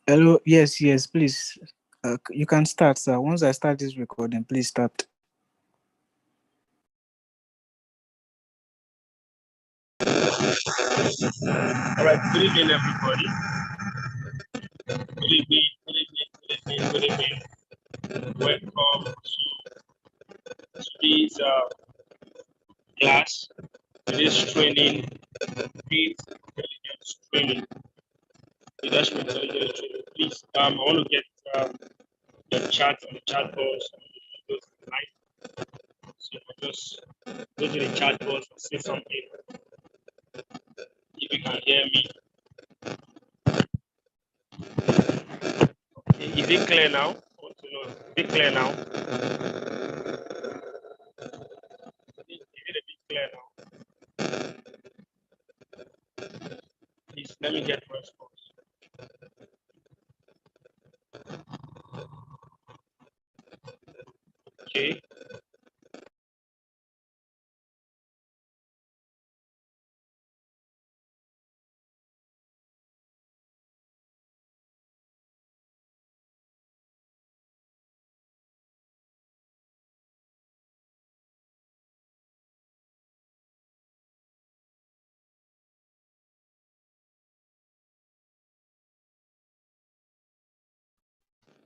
Hello. Yes, yes, please. You can start, sir. Once I start this recording, please start. All right, good evening, everybody. Good evening, good evening, good evening, good evening. Welcome to today's class, today's training, faith intelligence training. Leadership intelligence training. Please, I want to get the chat on the chat box. So I just go to the chat box and say something. If you can hear me. Okay, is it clear now? I want to know. Is it clear now? Is it a bit clear now? Please let me get response. Okay.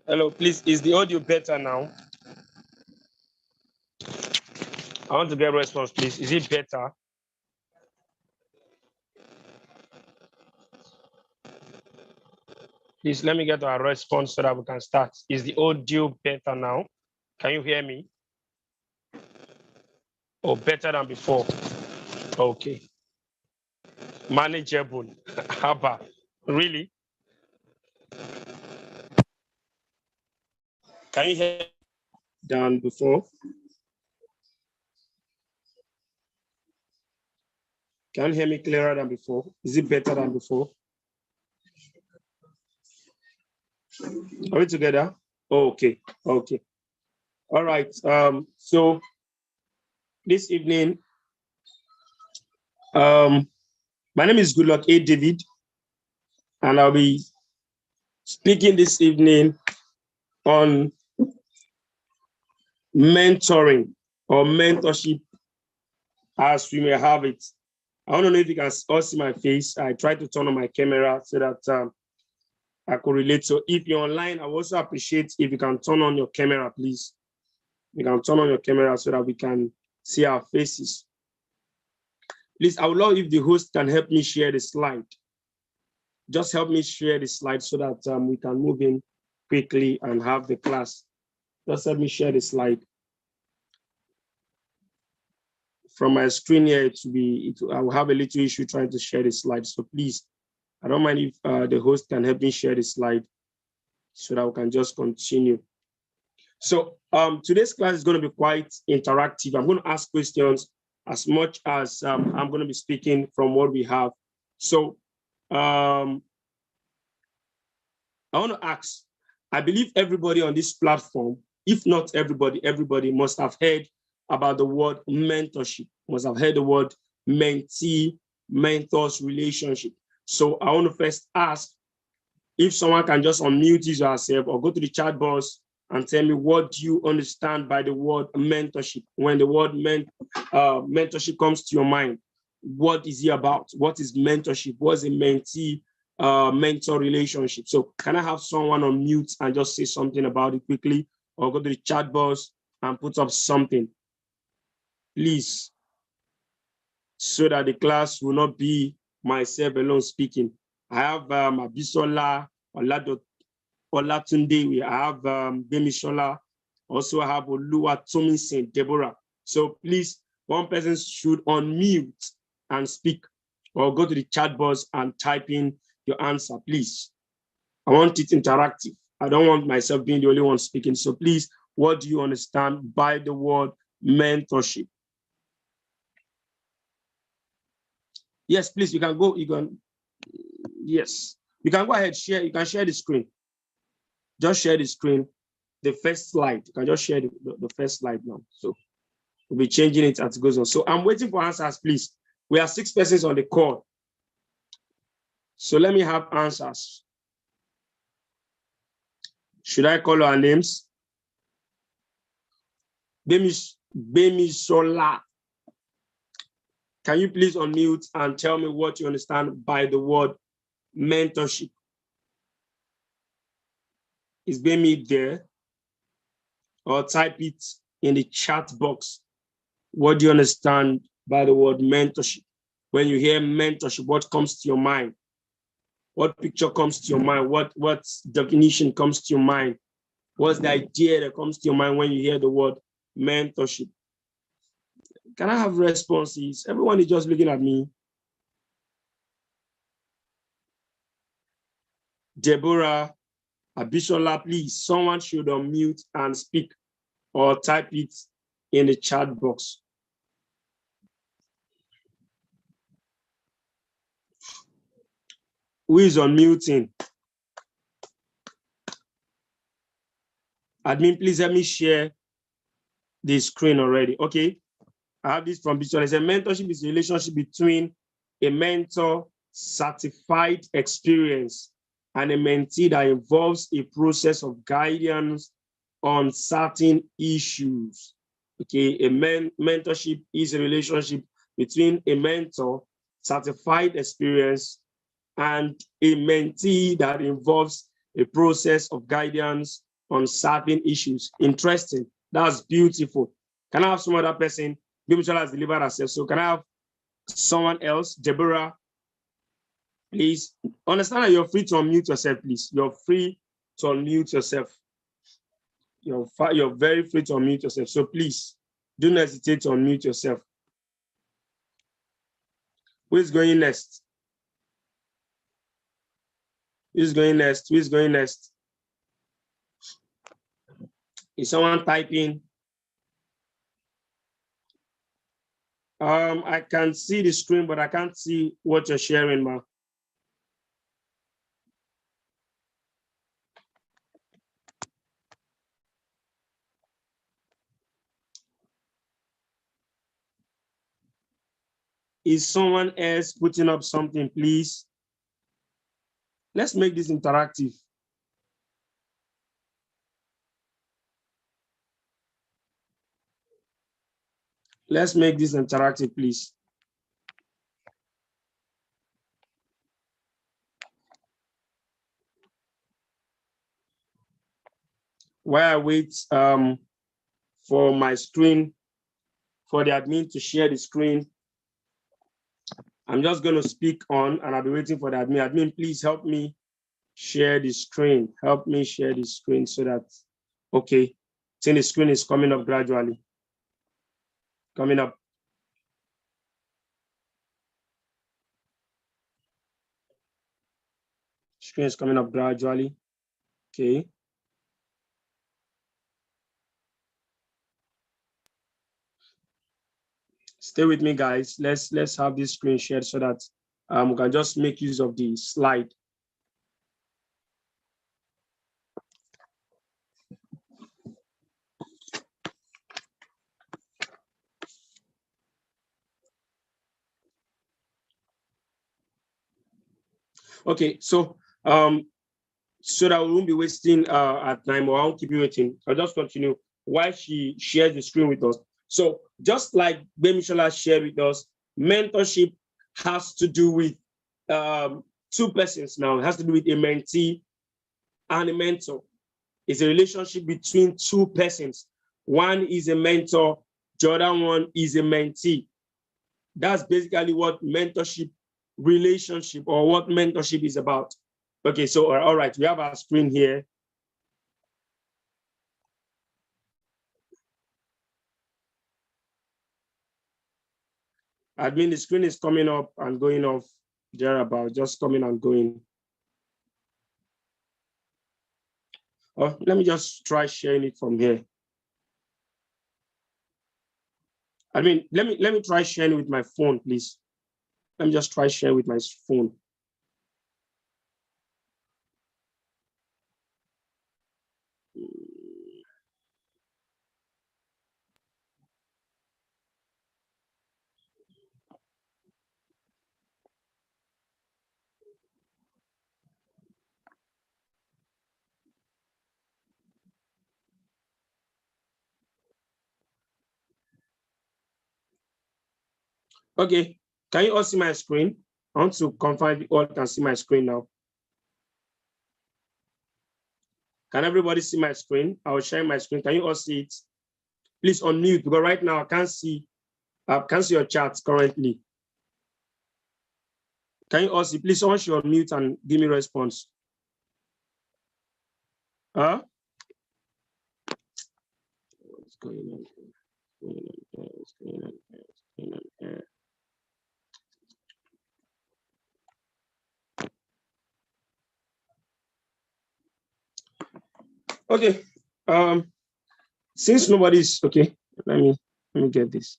Hello, please. Is the audio better now? I want to get a response, please. Is it better? Please let me get a response so that we can start. Is the audio better now? Can you hear me? Oh, better than before. Okay. Manageable. Haba. Really? Can you hear me than before? Can you hear me clearer than before? Is it better than before? Are we together? Oh, okay. Okay. All right. So this evening, my name is Goodluck A. David, and I'll be speaking this evening on mentoring or mentorship as we may have it. I want to know if you can all see my face. I try to turn on my camera so that I could relate. So if you're online, I would also appreciate if you can turn on your camera, please. You can turn on your camera so that we can see our faces. Please, I would love if the host can help me share the slide. Just help me share the slide so that we can move in quickly and have the class. Just help me share the slide. From my screen here, I will have a little issue trying to share the slide. So please, I don't mind if the host can help me share the slide so that we can just continue. So today's class is going to be quite interactive. I'm going to ask questions as much as I'm going to be speaking from what we have. So I want to ask, I believe everybody on this platform, if not everybody, everybody must have heard about the word mentorship, must have heard the word mentee, mentors relationship. So I want to first ask if someone can just unmute his or herself or go to the chat box and tell me what do you understand by the word mentorship. When the word mentorship comes to your mind, what is it about? What is mentorship? What's a mentee mentor relationship? So can I have someone on mute and just say something about it quickly, or go to the chat box and put up something, please, so that the class will not be myself alone speaking. I have Abisola, Olatunde, we have Demishola, also I have Oluwa Tominsin, Deborah. So please, one person should unmute and speak, or go to the chat box and type in your answer, please. I want it interactive. I don't want myself being the only one speaking. So please, what do you understand by the word mentorship? Yes, please, you can go, yes. You can go ahead, share, you can share the screen. Just share the screen, the first slide. You can just share the first slide now. So we'll be changing it as it goes on. So I'm waiting for answers, please. We have 6 persons on the call. So let me have answers. Should I call our names? Bemi Sola. Can you please unmute and tell me what you understand by the word mentorship? Is Bemi there? Or type it in the chat box. What do you understand by the word mentorship? When you hear mentorship, what comes to your mind? What picture comes to your mind? What definition comes to your mind? What's the idea that comes to your mind when you hear the word mentorship? Can I have responses? Everyone is just looking at me. Deborah, Abishola, please, someone should unmute and speak or type it in the chat box. Who is unmuting? Admin, please help me share the screen already. Okay. I have this from Bishop. It says mentorship is a relationship between a mentor, certified experience, and a mentee that involves a process of guidance on certain issues. Okay, mentorship is a relationship between a mentor, certified experience, and a mentee that involves a process of guidance on certain issues. Interesting. That's beautiful. Can I have some other person? Maybe has delivered herself. So can I have someone else? Deborah, please. Understand that you're free to unmute yourself, please. You're free to unmute yourself. You're very free to unmute yourself. So please, do not hesitate to unmute yourself. Who is going next? Who is going next? Who is going next? Is someone typing? I can see the screen, but I can't see what you're sharing, ma. Is someone else putting up something, please? Let's make this interactive. Let's make this interactive, please. While I wait for my screen, for the admin to share the screen, I'm just going to speak on, and I'll be waiting for the admin. Admin, please help me share the screen. Help me share the screen so that, okay, since the screen is coming up gradually. Coming up. Screen is coming up gradually. Okay. Stay with me, guys. Let's have this screen shared so that we can just make use of the slide. Okay, so so that we won't be wasting our time, or I won't keep you waiting. I'll just continue while she shares the screen with us. So just like Bemishola shared with us, mentorship has to do with two persons now. It has to do with a mentee and a mentor. It's a relationship between two persons. One is a mentor, the other one is a mentee. That's basically what mentorship relationship or what mentorship is about. Okay, so all right, we have our screen here. Admin, the screen is coming up and going off thereabout, just coming and going. Oh, let me just try sharing it from here. I mean, let me try sharing with my phone, please. Let me just try sharing with my phone. Okay, can you all see my screen? I want to confirm you all can see my screen now. Can everybody see my screen? I will share my screen. Can you all see it? Please unmute, because right now I can't see your chat currently. Can you all see? Please, someone should unmute and give me a response. Huh? What's going on? What's going on? What's going on? What's going on? Okay. Since nobody's okay, let me get this.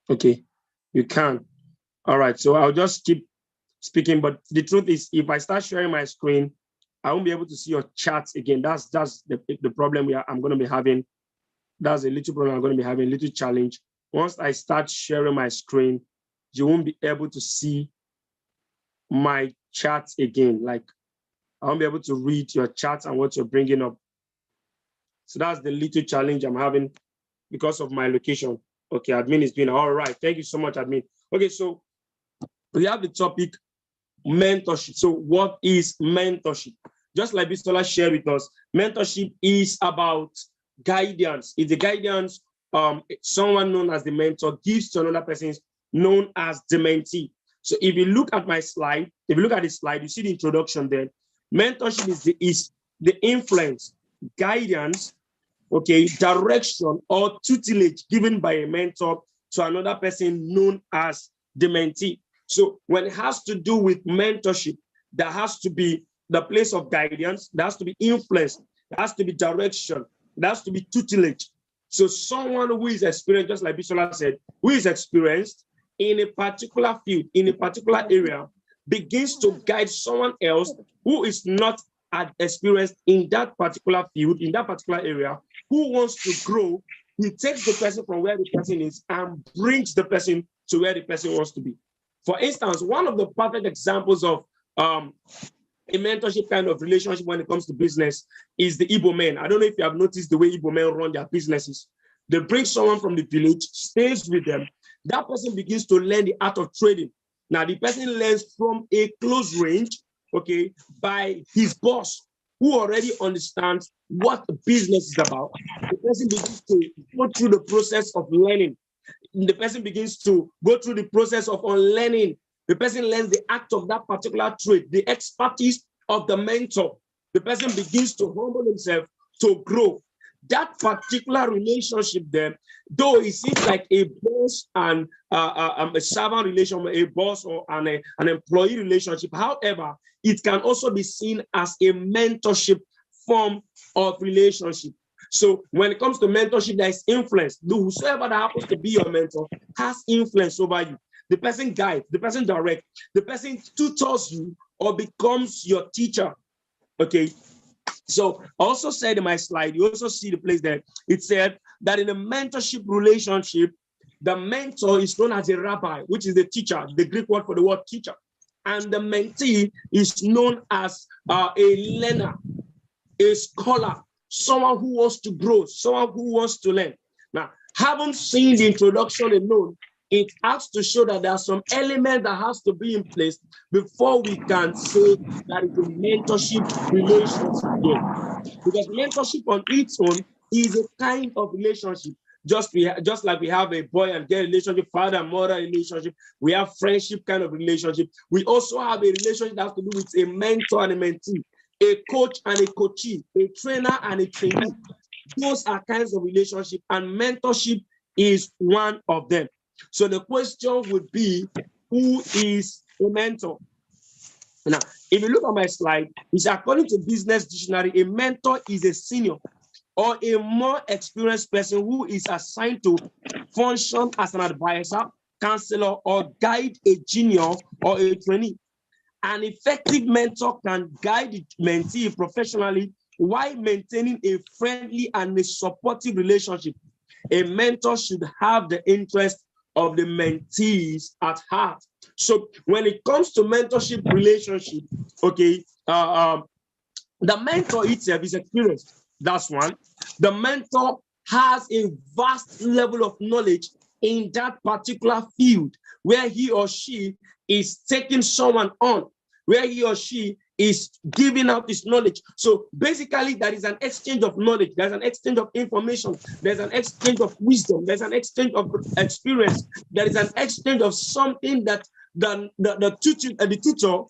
Okay, you can. All right. So I'll just keep speaking. But the truth is, if I start sharing my screen, I won't be able to see your chats again. That's the problem I'm going to be having. That's a little problem I'm going to be having, a little challenge. Once I start sharing my screen, you won't be able to see my chats again. Like, I won't be able to read your chats and what you're bringing up. So that's the little challenge I'm having because of my location. Okay, admin is doing all right. Thank you so much, admin. Okay, so we have the topic mentorship. So what is mentorship? Just like Bistola shared with us, mentorship is about guidance. It's the guidance someone known as the mentor gives to another person known as the mentee. So if you look at my slide, if you look at the slide, you see the introduction there. Mentorship is the influence, guidance, okay, direction or tutelage given by a mentor to another person known as the mentee. So when it has to do with mentorship, there has to be the place of guidance, there has to be influence, there has to be direction, there has to be tutelage. So someone who is experienced, just like Bisola said, who is experienced in a particular field, in a particular area, begins to guide someone else who is not experienced in that particular field, in that particular area, who wants to grow. He takes the person from where the person is and brings the person to where the person wants to be. For instance, one of the perfect examples of a mentorship kind of relationship when it comes to business is the Igbo men. I don't know if you have noticed the way Igbo men run their businesses. They bring someone from the village, stays with them. That person begins to learn the art of trading. Now, the person learns from a close range, okay, by his boss, who already understands what business is about. The person begins to go through the process of learning. The person begins to go through the process of unlearning. The person learns the act of that particular trade, the expertise of the mentor. The person begins to humble himself to grow. That particular relationship then, though it seems like a boss and a servant relationship, a boss or an employee relationship, however, it can also be seen as a mentorship form of relationship. So when it comes to mentorship, there is influence. Whosoever that happens to be your mentor has influence over you. The person guides, the person directs, the person tutors you or becomes your teacher. Okay. So I also said in my slide, you also see the place there. It said that in a mentorship relationship, the mentor is known as a rabbi, which is the teacher, the Greek word for the word teacher. And the mentee is known as a learner, a scholar, someone who wants to grow, someone who wants to learn. Now, having seen the introduction alone, it has to show that there are some elements that has to be in place before we can say that it's a mentorship relationship here. Because mentorship on its own is a kind of relationship. Just like we have a boy and girl relationship, father and mother relationship, we have friendship kind of relationship. We also have a relationship that has to do with a mentor and a mentee, a coach and a coachee, a trainer and a trainee. Those are kinds of relationship, and mentorship is one of them. So the question would be, who is a mentor? Now, if you look at my slide, it's according to Business Dictionary, a mentor is a senior or a more experienced person who is assigned to function as an advisor, counselor, or guide a junior or a trainee. An effective mentor can guide the mentee professionally while maintaining a friendly and a supportive relationship. A mentor should have the interest of the mentees at heart. So when it comes to mentorship relationship, okay, the mentor itself is experienced. That's one. The mentor has a vast level of knowledge in that particular field where he or she is taking someone on, where he or she is giving out his knowledge. So basically, there is an exchange of knowledge, there's an exchange of information, there's an exchange of wisdom, there's an exchange of experience, there is an exchange of something that the tutor,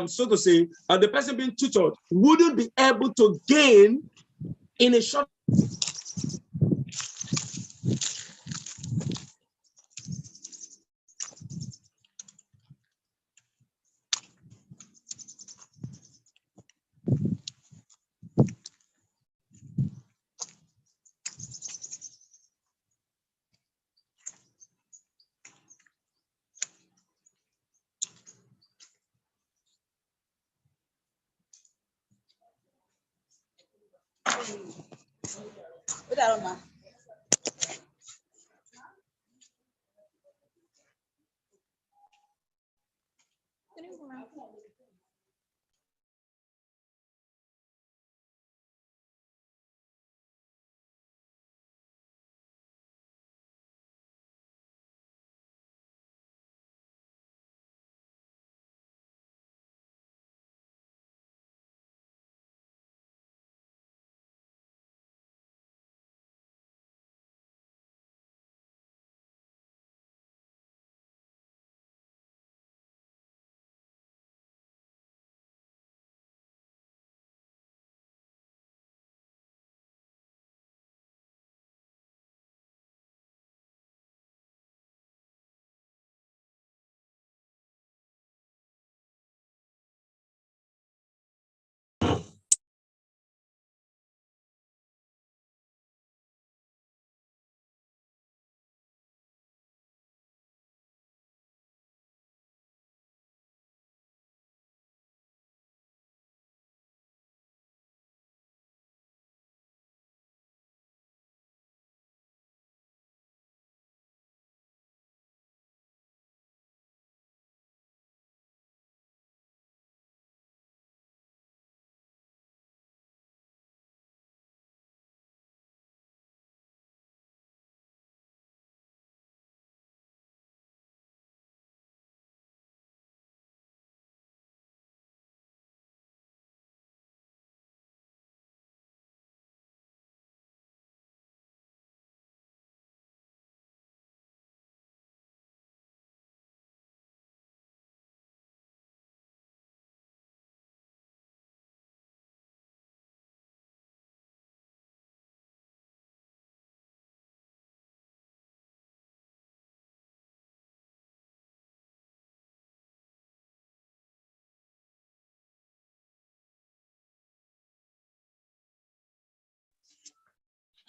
so to say, the person being tutored wouldn't be able to gain in a short.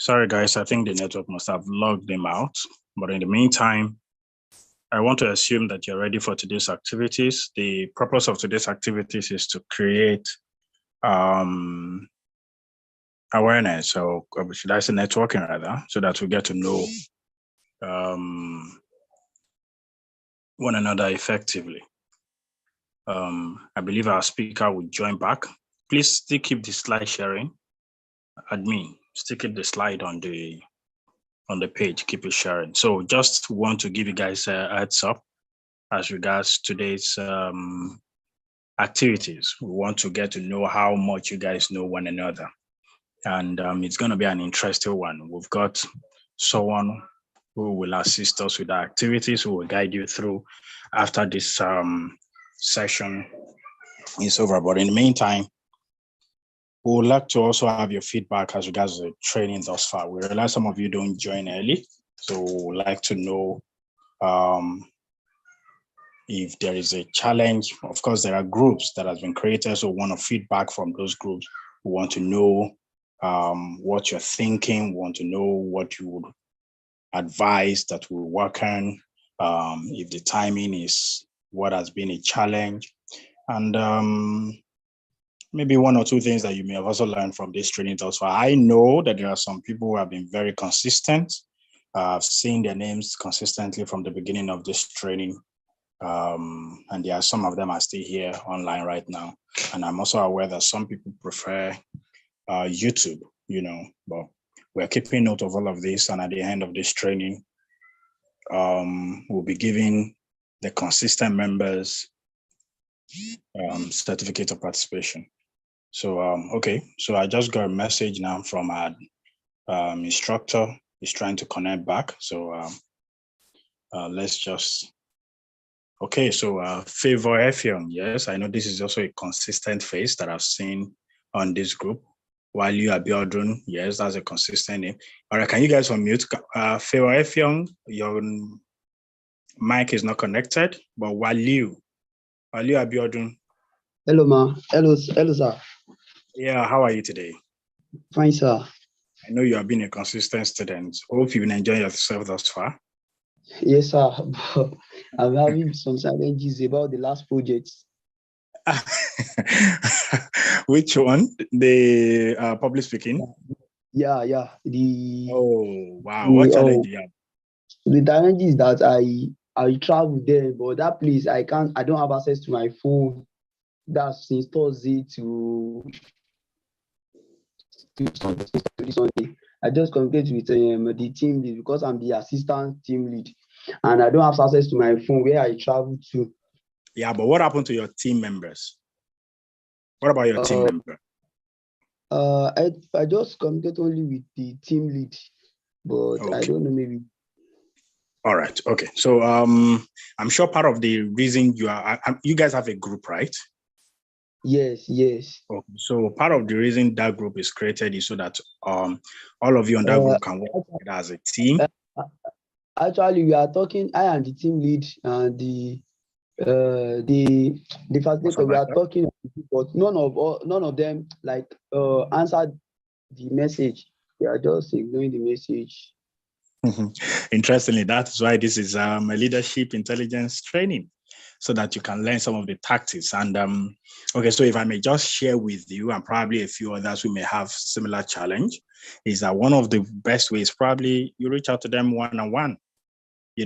Sorry, guys, I think the network must have logged them out. But in the meantime, I want to assume that you're ready for today's activities. The purpose of today's activities is to create awareness, or should I say networking rather, so that we get to know one another effectively. I believe our speaker will join back. Please still keep the slide sharing. Admin, still keep the slide on the page, keep it sharing. So just want to give you guys a heads up as regards today's activities. We want to get to know how much you guys know one another. And it's going to be an interesting one. We've got someone who will assist us with our activities, who will guide you through after this session is over. But in the meantime, we would like to also have your feedback as regards to the training thus far. We realize some of you don't join early, so we would like to know if there is a challenge. Of course, there are groups that have been created, so we want to feedback from those groups. We want to know what you're thinking, we want to know what you would advise that will work on, if the timing is what has been a challenge, and maybe one or two things that you may have also learned from this training thus far. I know that there are some people who have been very consistent. I've seen their names consistently from the beginning of this training. And there are some of them are still here online right now. And I'm also aware that some people prefer YouTube, but we're keeping note of all of this, and at the end of this training, we'll be giving the consistent members certificate of participation. So, okay, so I just got a message now from our instructor. He's trying to connect back. So let's just, okay, so Favor Effiong, yes, I know this is also a consistent face that I've seen on this group. While you are Abiodun, yes, that's a consistent name. All right, can you guys unmute? Favor Effiong, your mic is not connected, but Waliu Abiodun. Hello, ma. Hello, sir. Yeah, how are you today? Fine, sir. I know you have been a consistent student. Hope you've been enjoying yourself thus far. Yes, sir. I'm having some challenges about the last project. Which one? The public speaking? Yeah. Oh, wow. What challenge do you have? The challenge is that I travel there, but that place I don't have access to my phone. That's since Thursday to Sunday. I just communicate with the team lead because I'm the assistant team lead, and I don't have access to my phone where I travel to. Yeah, but what happened to your team members? What about your team member? I just communicate only with the team lead, but okay. I don't know, maybe. All right. Okay. So I'm sure part of the reason you guys have a group, right? Yes. Okay. So part of the reason that group is created is so that all of you on that group can work together as a team. Actually, we are talking. I am the team lead and the facilitator. We are talking, but none of them like answered the message. They are just ignoring the message. Interestingly, that's why this is a leadership intelligence training, so that you can learn some of the tactics. And okay, so if I may just share with you, and probably a few others who may have similar challenge, is that one of the best ways probably you reach out to them one-on-one.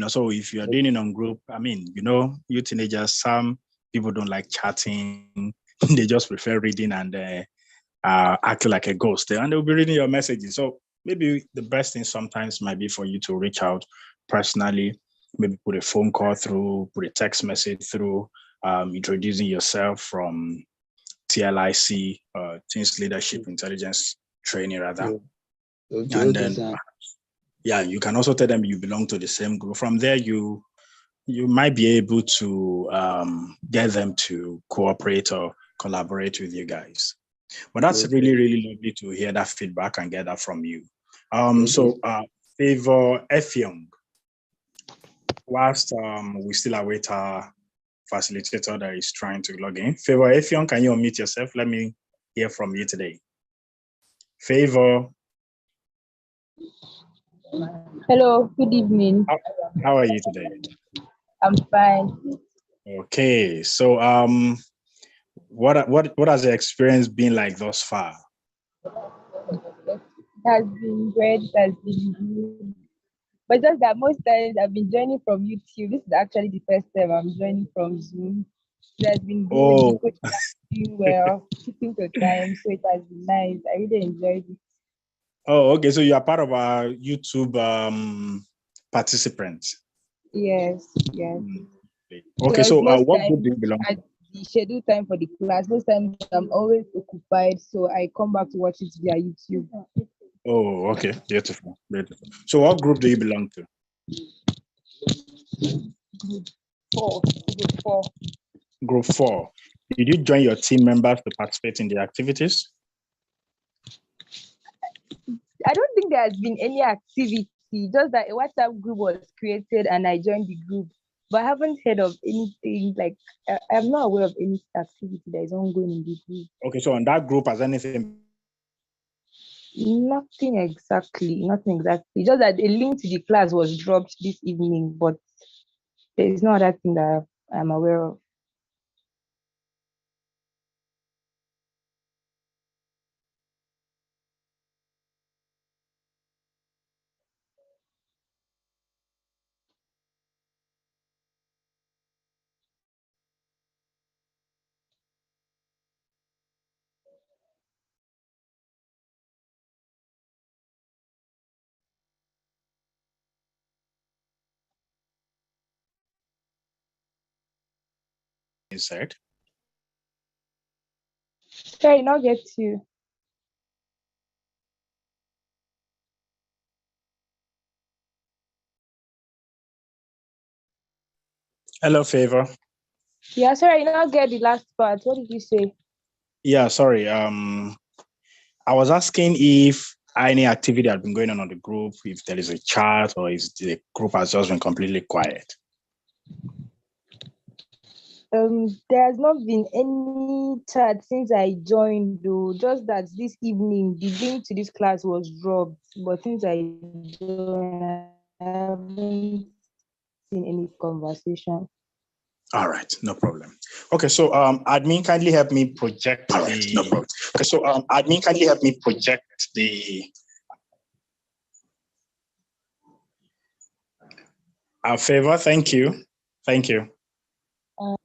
So if you're doing it on group, I mean, you teenagers, some people don't like chatting. They just prefer reading and acting like a ghost, and they'll be reading your messages. So maybe the best thing sometimes might be for you to reach out personally, maybe put a phone call through, put a text message through, introducing yourself from TLIC, Teens Leadership Intelligence Training, rather. Okay, and then, yeah, you can also tell them you belong to the same group. From there, you might be able to get them to cooperate or collaborate with you guys. But that's really, really lovely to hear that feedback and get that from you. So, Favor Effiong, whilst we still await our facilitator that is trying to log in. Favor Effiong, can you unmute yourself? Let me hear from you today. Favor. Hello, good evening. How are you today? I'm fine. Okay, so what has the experience been like thus far? It has been great, it has been good. But just that most times I've been joining from YouTube. This is actually the first time I'm joining from Zoom. It has been good. Oh. Doing well, keeping to time, so it has been nice. I really enjoyed it. Oh, okay. So you are part of our YouTube participants. Yes. Okay, so what group do you belong to? The scheduled time for the class, most times I'm always occupied, so I come back to watch it via YouTube. Oh, okay. Beautiful. So what group do you belong to? Group 4. Group 4. Did you join your team members to participate in the activities? I don't think there has been any activity, just that a WhatsApp group was created and I joined the group. But I haven't heard of anything, like I'm not aware of any activity that is ongoing in the group. Okay, so on that group, has anything? Nothing exactly. Just that a link to the class was dropped this evening, but there is no other thing that I'm aware of. said. Sorry, not get you. Hello, Favor. Yeah, sorry, not get the last part. What did you say? Yeah, sorry. I was asking if any activity had been going on the group, if there is a chat, or if the group has just been completely quiet. There has not been any chat since I joined, though. Just that this evening, the link to this class was dropped. But since I joined, I haven't seen any conversation. All right, no problem. Okay, so admin, kindly help me project the. Okay, so admin, kindly help me project the. Favor, thank you, thank you. Uh,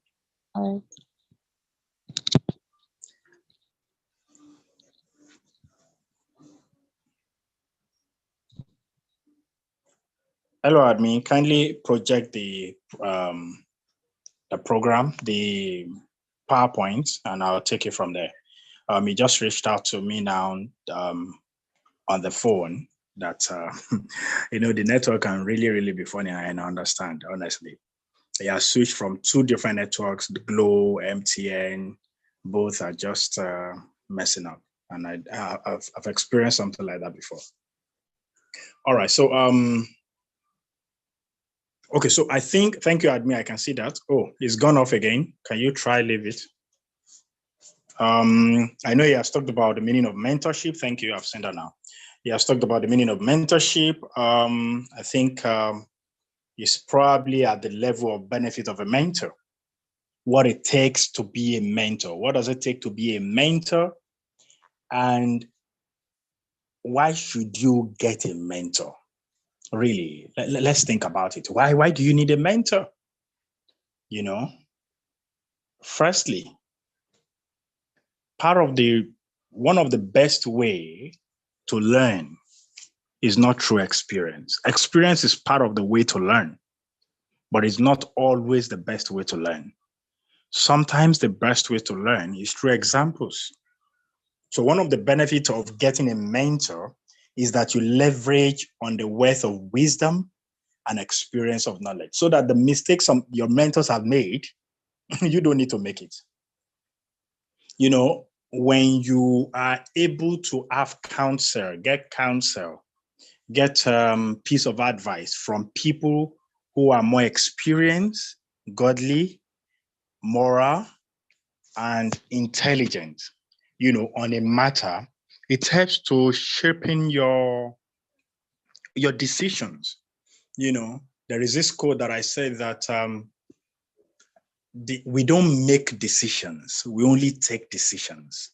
Hello, admin, kindly project the program, the PowerPoint, and I'll take it from there. He just reached out to me now on the phone that, the network can really be funny, and I understand, honestly. He has switched from two different networks, the Glow, MTN, both are just messing up. And I've experienced something like that before. All right, so, okay, so I think, thank you, admin, I can see that. Oh, it's gone off again. Can you try leave it? I know he has talked about the meaning of mentorship. Thank you, I've seen that now. He has talked about the meaning of mentorship. I think it's probably at the level of benefit of a mentor. What it takes to be a mentor. What does it take to be a mentor? And why should you get a mentor? Really, let's think about it. Why do you need a mentor? Firstly, one of the best way to learn is not through experience. Experience is part of the way to learn, but it's not always the best way to learn. Sometimes the best way to learn is through examples. So one of the benefits of getting a mentor is that you leverage on the wealth of wisdom and experience of knowledge so that the mistakes your mentors have made, you don't need to make it. When you are able to have get piece of advice from people who are more experienced, godly, moral, and intelligent, on a matter, it helps to sharpen your decisions. There is this quote that I said that we don't make decisions, we only take decisions.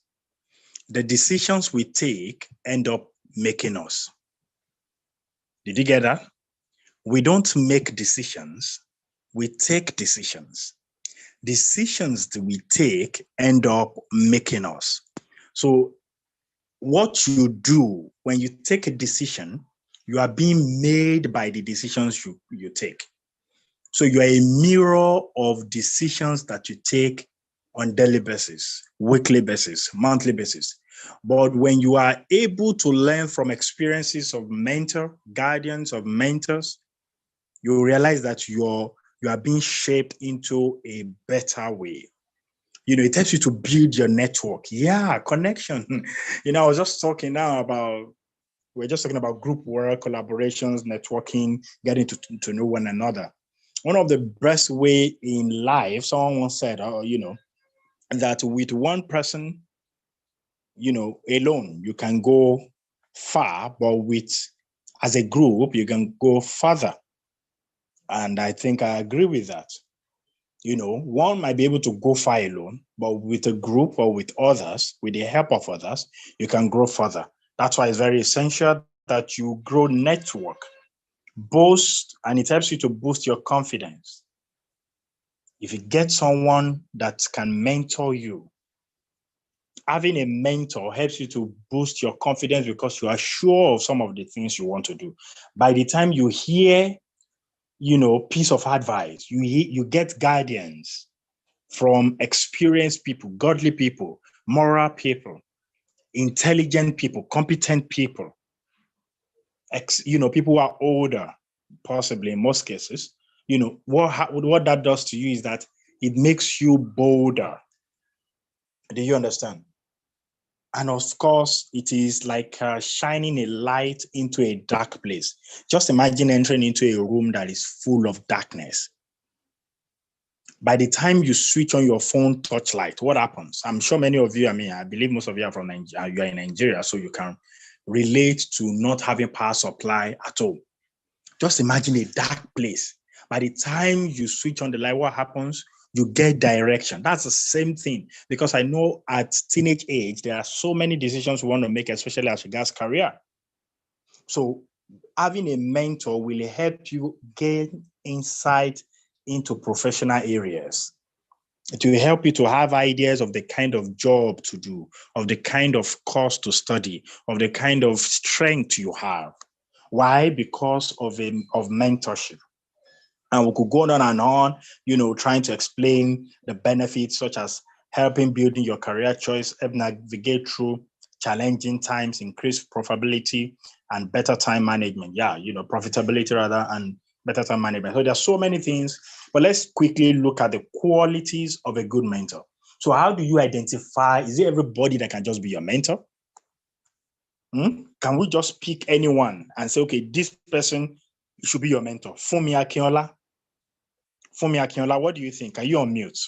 The decisions we take end up making us. Did you get that? We don't make decisions, we take decisions. Decisions that we take end up making us. So what you do when you take a decision, you are being made by the decisions you take. So you are a mirror of decisions that you take on daily basis, weekly basis, monthly basis. But when you are able to learn from experiences of guardians of mentors, you realize that you are being shaped into a better way. It helps you to build your network. Yeah, connection. I was just talking now we're just talking about group work, collaborations, networking, getting to know one another. One of the best way in life, someone once said, that with one person, alone, you can go far, but as a group, you can go further. And I think I agree with that. One might be able to go far alone, but with a group or with others, with the help of others, you can grow further. That's why it's very essential that you grow network, and it helps you to boost your confidence. If you get someone that can mentor you, having a mentor helps you to boost your confidence because you are sure of some of the things you want to do. By the time you hear, piece of advice, you get guidance from experienced people, godly people, moral people, intelligent people, competent people, people who are older, possibly in most cases. What that does to you is that it makes you bolder. Do you understand? And of course, it is like shining a light into a dark place. Just imagine entering into a room that is full of darkness. By the time you switch on your phone touchlight, what happens? I'm sure many of you, I believe most of you are from Nigeria, you are in Nigeria, so you can relate to not having power supply at all. Just imagine a dark place. By the time you switch on the light, what happens? You get direction. That's the same thing, because I know at teenage age, there are so many decisions we want to make, especially as regards career. So having a mentor will help you gain insight into professional areas. It will help you to have ideas of the kind of job to do, of the kind of course to study, of the kind of strength you have. Why? Because of mentorship. And we could go on and on, trying to explain the benefits, such as helping building your career choice, help navigate through challenging times, increase profitability, and better time management. Profitability rather, and better time management. So there are so many things, but let's quickly look at the qualities of a good mentor. So how do you identify? Is it everybody that can just be your mentor? Can we just pick anyone and say, okay, this person should be your mentor? Fumi Akinola, what do you think? Are you on mute?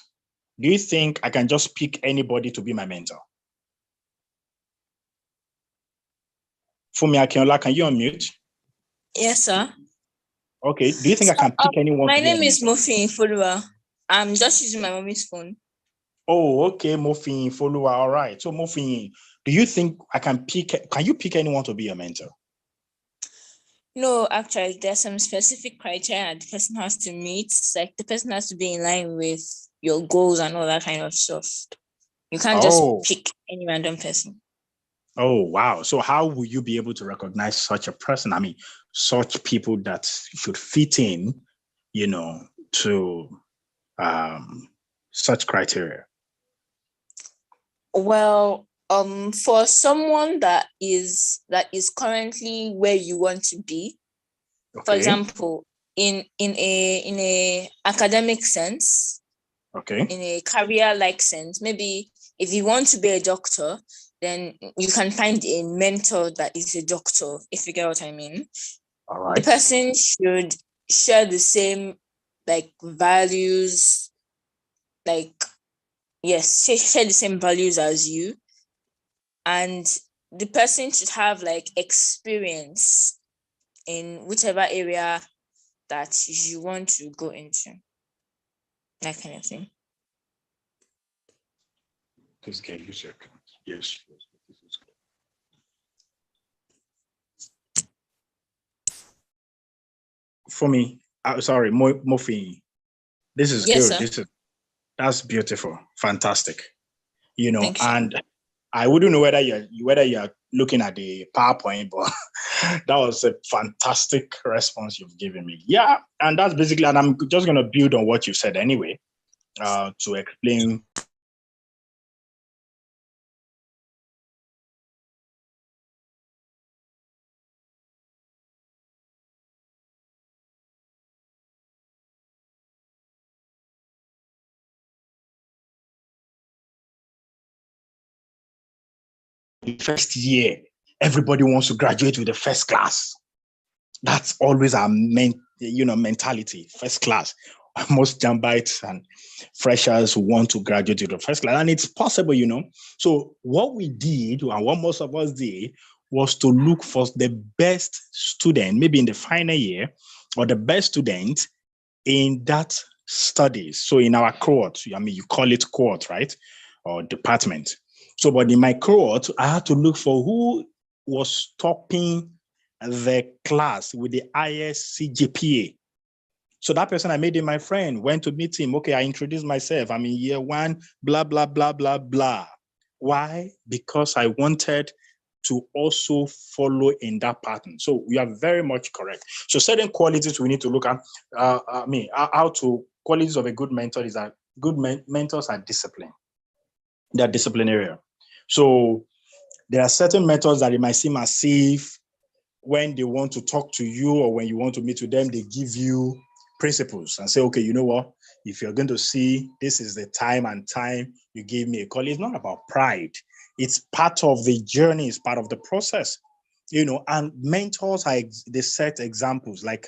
Do you think I can just pick anybody to be my mentor? Fumi Akinola, can you unmute? Yes, sir. Okay. Do you think I can pick anyone? My name is Mofin Folua. I'm just using my mommy's phone. Oh, okay, Mofin Folua. All right. So Mofin, do you think I can you pick anyone to be your mentor? No, actually, there's some specific criteria the person has to meet. Like the person has to be in line with your goals and all that kind of stuff. You can't just pick any random person. Oh, wow. So how will you be able to recognize such a person? Such people that should fit in, to such criteria? Well, for someone that is currently where you want to be, for example, in a academic sense, in a career-like sense, maybe if you want to be a doctor, then you can find a mentor that is a doctor, if you get what I mean. All right. The person should share the same values, share the same values as you. And the person should have experience in whichever area that you want to go into. That kind of thing. Please get you second. Yes. For me, sorry, Mofi. This is good. Sir. That's beautiful, fantastic. Thank you. And I wouldn't know whether you're looking at the PowerPoint, but that was a fantastic response you've given me. Yeah, and that's basically, and I'm just going to build on what you said anyway, to explain. The first year, everybody wants to graduate with the first class. That's always our mentality, first class. Most Jambites and freshers who want to graduate with the first class, and it's possible, So what we did, and what most of us did, was to look for the best student, maybe in the final year, or the best student in that studies. So in our cohort, you call it cohort, right? Or department. So, but in my cohort, I had to look for who was topping the class with the highest CGPA. So that person, I made him my friend, went to meet him. Okay, I introduced myself. I'm in year one, blah, blah, blah, blah, blah. Why? Because I wanted to also follow in that pattern. So we are very much correct. So certain qualities we need to look at, qualities of a good mentor is that good mentors are disciplined. They're disciplinarian. So there are certain mentors that it might seem as if when they want to talk to you or when you want to meet with them, they give you principles and say, okay, you know what? If you're going to see, this is the time and time you give me a call. It's not about pride. It's part of the journey. It's part of the process, and mentors they set examples like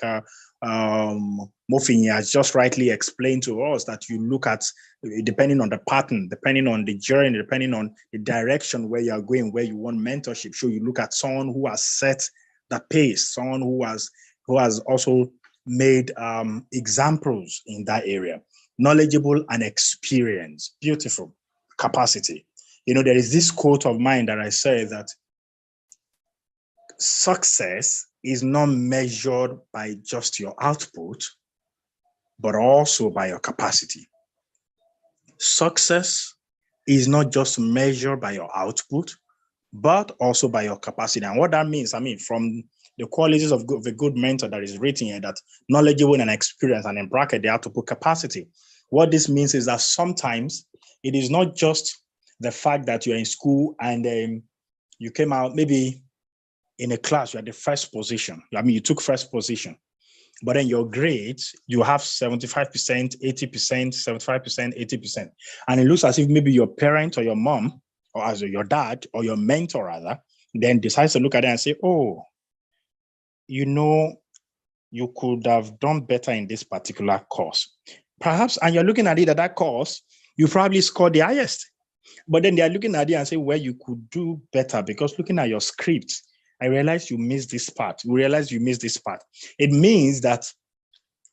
Mofin has just rightly explained to us that you look at, depending on the pattern, depending on the journey, depending on the direction where you're going, where you want mentorship. So you look at someone who has set the pace, someone who has also made examples in that area, knowledgeable and experienced, beautiful capacity. There is this quote of mine that I say that success is not measured by just your output, but also by your capacity. Success is not just measured by your output, but also by your capacity. And what that means, from the qualities of a good mentor that is written here, that knowledgeable and experienced, and in bracket, they have to put capacity. What this means is that sometimes it is not just the fact that you're in school and you came out maybe in a class, you're at the first position. You took first position. But then your grades, you have 75%, 80%, 75%, 80%. And it looks as if maybe your parent or your mom, or as your dad or your mentor rather, then decides to look at it and say, oh, you could have done better in this particular course. Perhaps, and you're looking at it at that course, you probably scored the highest. But then they're looking at it and say, well, you could do better, because looking at your script, I realized you missed this part. We realized you missed this part. It means that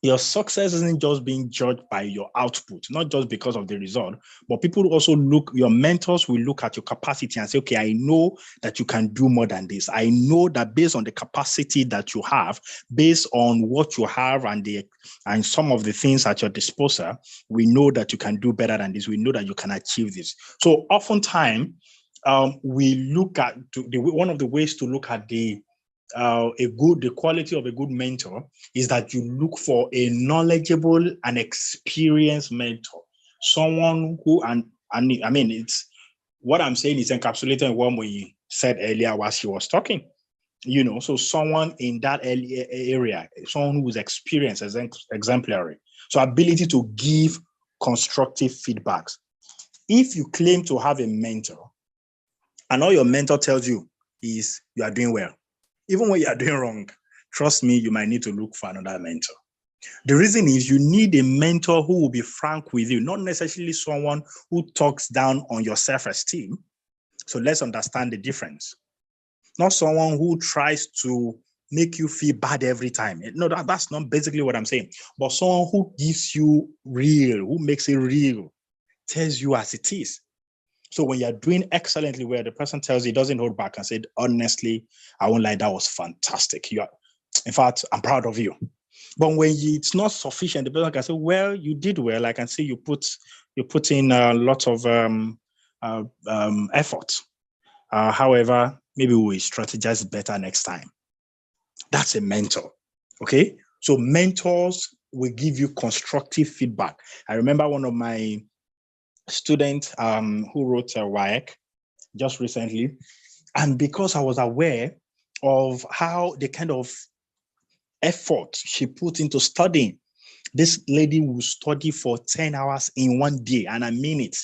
your success isn't just being judged by your output, not just because of the result, but people also your mentors will look at your capacity and say, okay, I know that you can do more than this. I know that based on the capacity that you have, based on what you have and some of the things at your disposal, we know that you can do better than this. We know that you can achieve this. So oftentimes, we look at one of the ways to look at the quality of a good mentor is that you look for a knowledgeable and experienced mentor, someone who it's what I'm saying is encapsulated in what we said earlier while she was talking. So someone in that area, someone who is experienced, as exemplary. So ability to give constructive feedbacks. If you claim to have a mentor, and all your mentor tells you is you are doing well, even when you are doing wrong, trust me, you might need to look for another mentor. The reason is you need a mentor who will be frank with you, not necessarily someone who talks down on your self-esteem. So let's understand the difference. Not someone who tries to make you feel bad every time. No, that's not basically what I'm saying. But someone who gives you real, who makes it real, tells you as it is. So when you're doing excellently well, the person tells you, doesn't hold back and said, honestly, I won't lie, that was fantastic. In fact, I'm proud of you. But when it's not sufficient, the person can say, well, you did well. I can see you put in a lot of effort. However, maybe we'll strategize better next time. That's a mentor. Okay. So mentors will give you constructive feedback. I remember one of my student who wrote a WAEC just recently, and because I was aware of how the kind of effort she put into studying, this lady will study for 10 hours in one day, and I mean it.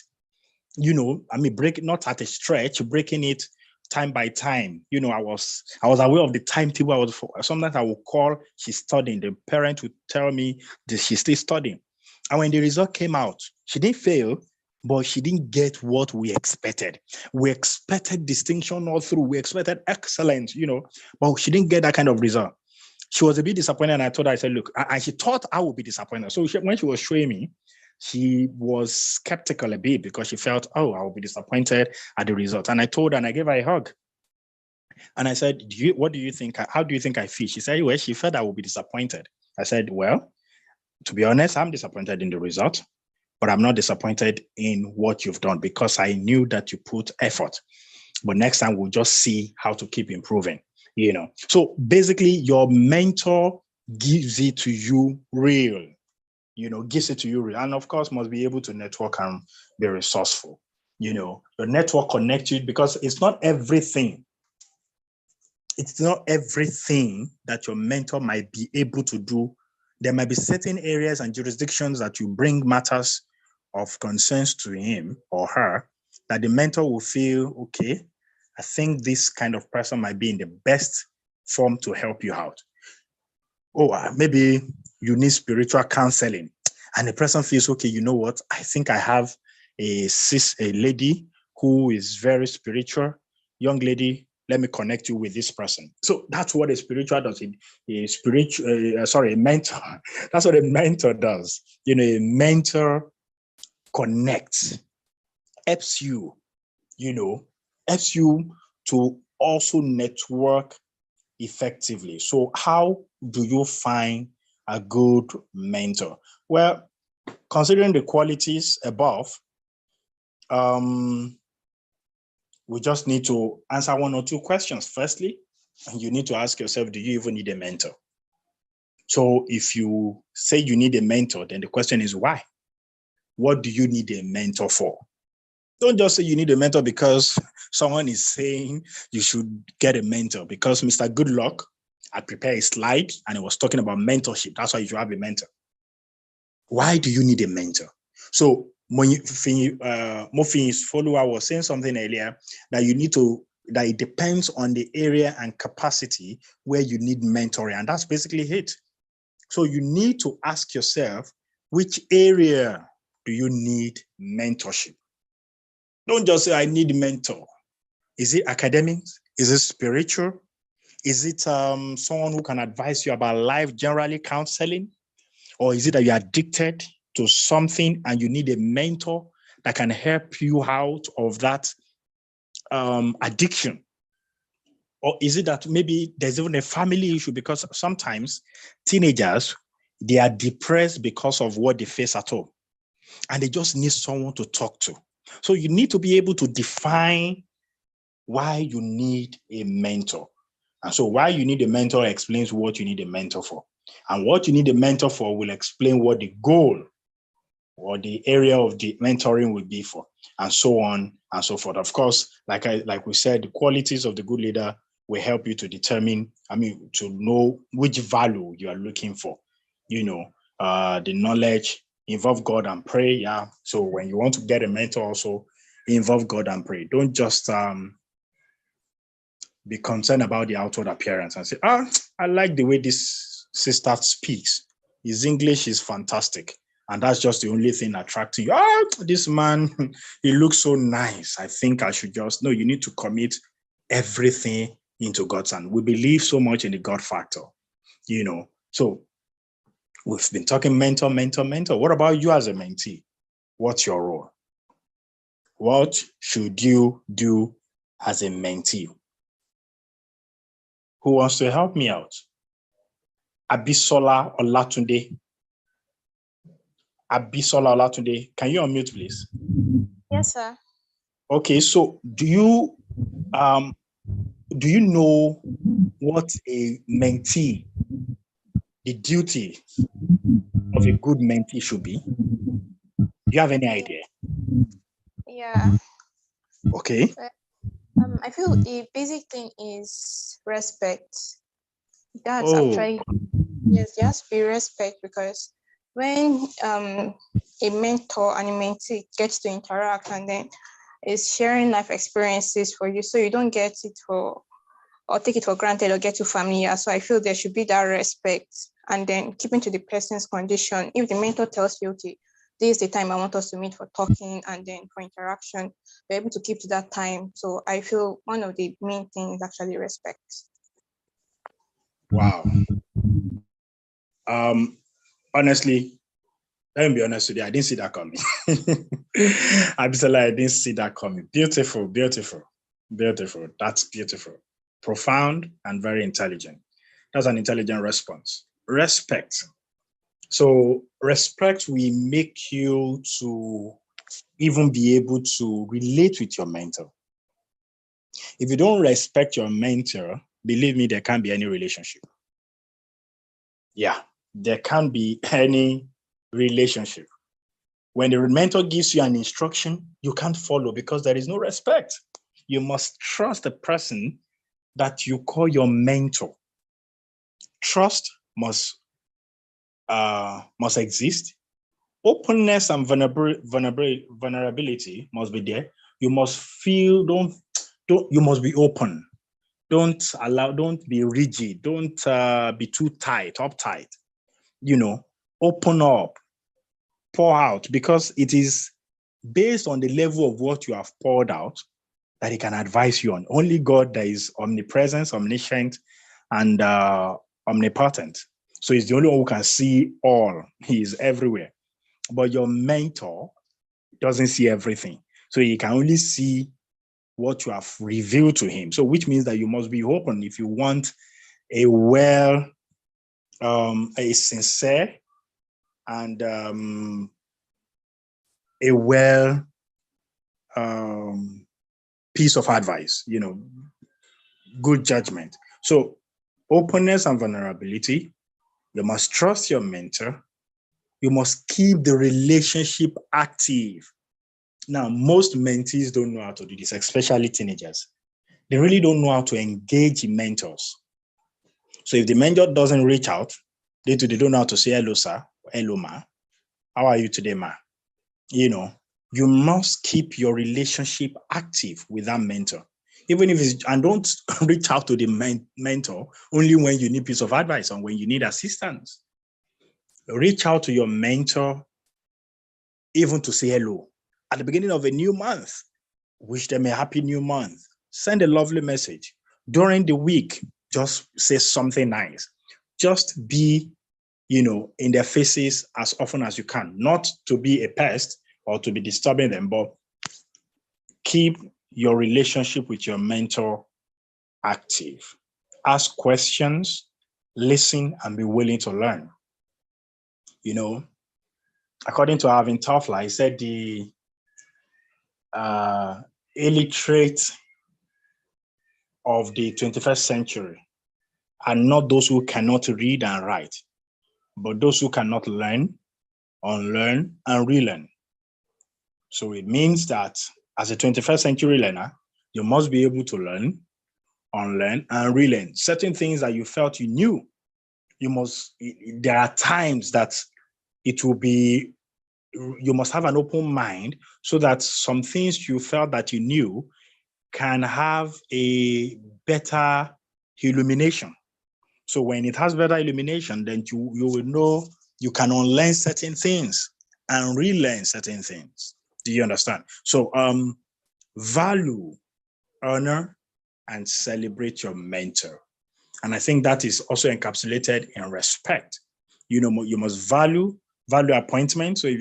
Break not at a stretch, breaking it time by time. I was aware of the timetable. Sometimes I would call, she's studying. The parent would tell me that she's still studying. And when the result came out, she didn't fail, but she didn't get what we expected. We expected distinction all through. We expected excellence, but she didn't get that kind of result. She was a bit disappointed, and I told her, I said, look, and she thought I would be disappointed. So when she was showing me, she was skeptical a bit because she felt, oh, I will be disappointed at the result. And I told her, and I gave her a hug. And I said, what do you think? How do you think I feel? She said, well, she felt I will be disappointed. I said, well, to be honest, I'm disappointed in the result, but I'm not disappointed in what you've done because I knew that you put effort. But next time we'll just see how to keep improving, So basically your mentor gives it to you real. gives it to you. And of course, must be able to network and be resourceful. Your network connects you, because it's not everything. It's not everything that your mentor might be able to do. There might be certain areas and jurisdictions that you bring matters of concerns to him or her, that the mentor will feel, okay, I think this kind of person might be in the best form to help you out. Maybe you need spiritual counseling, and the person feels, okay, you know what? I think I have a lady who is very spiritual, young lady. Let me connect you with this person. So that's what a spiritual does. A mentor. That's what a mentor does. A mentor connects, helps you, helps you to also network effectively. So how do you find a good mentor? Well, considering the qualities above, we just need to answer one or two questions. Firstly, you need to ask yourself, do you even need a mentor? So if you say you need a mentor, then the question is why? What do you need a mentor for? Don't just say you need a mentor because someone is saying you should get a mentor. Because Mr. Goodluck had prepared a slide and it was talking about mentorship. That's why you should have a mentor. Why do you need a mentor? So when Mofi's follower was saying something earlier, that it depends on the area and capacity where you need mentoring. And that's basically it. So you need to ask yourself, which area do you need mentorship? Don't just say, I need a mentor. Is it academics? Is it spiritual? Is it someone who can advise you about life, generally counseling? Or is it that you're addicted to something and you need a mentor that can help you out of that addiction? Or is it that maybe there's even a family issue? Because sometimes teenagers, they are depressed because of what they face at home, and they just need someone to talk to. So you need to be able to define why you need a mentor. And so why you need a mentor explains what you need a mentor for. And what you need a mentor for will explain what the goal or the area of the mentoring will be for, and so on and so forth. Of course, like we said, the qualities of the good leader will help you to determine, to know which value you are looking for. The knowledge, involve God and pray. Yeah. So when you want to get a mentor, also involve God and pray. Don't just be concerned about the outward appearance and say, I like the way this sister speaks. His English is fantastic. And that's just the only thing attracting you. This man, he looks so nice. I think I should just, no, you need to commit everything into God's hand. We believe so much in the God factor, So we've been talking mentor. What about you as a mentee? What's your role? What should you do as a mentee? Who wants to help me out? Abisola Olatunde. Can you unmute, please? Yes, sir. Okay, so do you know what a mentee, the duty of a good mentee should be? Do you have any idea? Yeah. Okay. I feel the basic thing is respect. That's actually, yes, there has to be respect, because when a mentor and a mentee gets to interact and then is sharing life experiences for you, so you don't get it or take it for granted or get too familiar. So I feel there should be that respect, and then keeping to the person's condition. If the mentor tells you, okay, this is the time I want us to meet for talking and then for interaction, you're able to keep to that time. So I feel one of the main things is actually respect. Wow. Honestly, let me be honest with you, I didn't see that coming. I didn't see that coming. Beautiful. That's beautiful. Profound and very intelligent. That's an intelligent response. Respect. So respect will make you to even be able to relate with your mentor. If you don't respect your mentor, believe me, there can't be any relationship. Yeah, there can't be any relationship. When the mentor gives you an instruction, you can't follow because there is no respect. You must trust the person that you call your mentor. Trust must exist. Openness and vulnerability must be there. You must feel, you must be open. Don't be rigid. Don't be too uptight. Open up, pour out, because it is based on the level of what you have poured out that he can advise you on. Only God that is omnipresent, omniscient, and omnipotent. So he's the only one who can see all. He is everywhere. But your mentor doesn't see everything. So he can only see what you have revealed to him. So which means that you must be open if you want a sincere and a piece of advice, good judgment. So openness and vulnerability. You must trust your mentor. You must keep the relationship active. Now, most mentees don't know how to do this, especially teenagers. They really don't know how to engage mentors. So if the mentor doesn't reach out, they don't know how to say, hello, sir, hello, ma. How are you today, ma? You must keep your relationship active with that mentor. Even if and don't reach out to the mentor only when you need piece of advice or when you need assistance. Reach out to your mentor even to say hello. At the beginning of a new month, wish them a happy new month. Send a lovely message. During the week, just say something nice. Just be, in their faces as often as you can. Not to be a pest or to be disturbing them, but keep your relationship with your mentor active. Ask questions, listen, and be willing to learn. According to Alvin Toffler, he said the illiterate of the 21st century are not those who cannot read and write, but those who cannot learn, unlearn, and relearn. So it means that as a 21st century learner, you must be able to learn, unlearn, and relearn. Certain things that you felt you knew, there are times that you must have an open mind so that some things you felt that you knew can have a better illumination. So when it has better illumination, then you will know you can unlearn certain things and relearn certain things. Do you understand? So value, honor, and celebrate your mentor. And I think that is also encapsulated in respect. You must value appointment. So if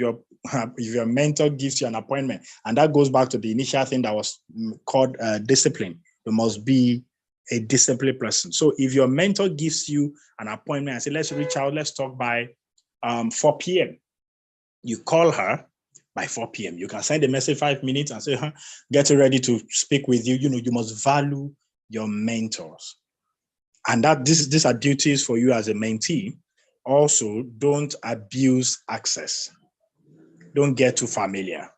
your mentor gives you an appointment, and that goes back to the initial thing that was called discipline, you must be a disciplined person. So if your mentor gives you an appointment and say, let's reach out, let's talk by 4 p.m., you call her by 4 p.m. You can send a message 5 minutes and say, get ready to speak with you. You must value your mentors. And these are duties for you as a mentee. Also, don't abuse access. Don't get too familiar.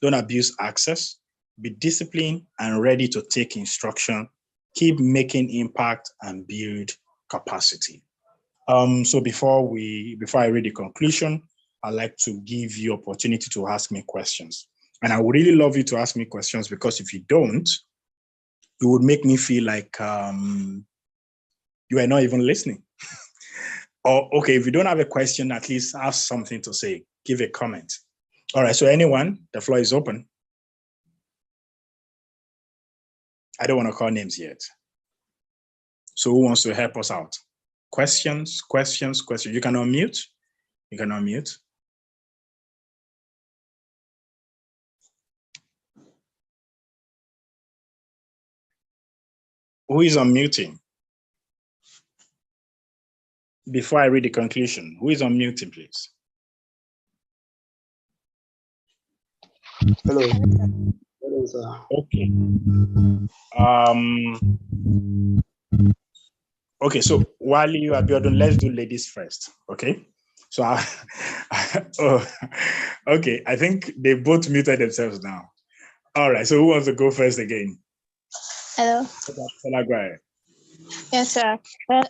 Don't abuse access. Be disciplined and ready to take instruction. Keep making impact and build capacity. So before I read the conclusion, I'd like to give you opportunity to ask me questions. And I would really love you to ask me questions, because if you don't, it would make me feel like you are not even listening. Or, okay, if you don't have a question, at least have something to say. Give a comment. All right, so anyone, the floor is open. I don't want to call names yet. So who wants to help us out? Questions. You can unmute. Who is unmuting? Before I read the conclusion, who is unmuting, please? Hello. Hello, sir. Okay. Okay, so Wally, Abiodun, let's do ladies first, okay? So, oh, okay. I think they both muted themselves now. All right. So, who wants to go first again? Hello. Yes, sir. Well,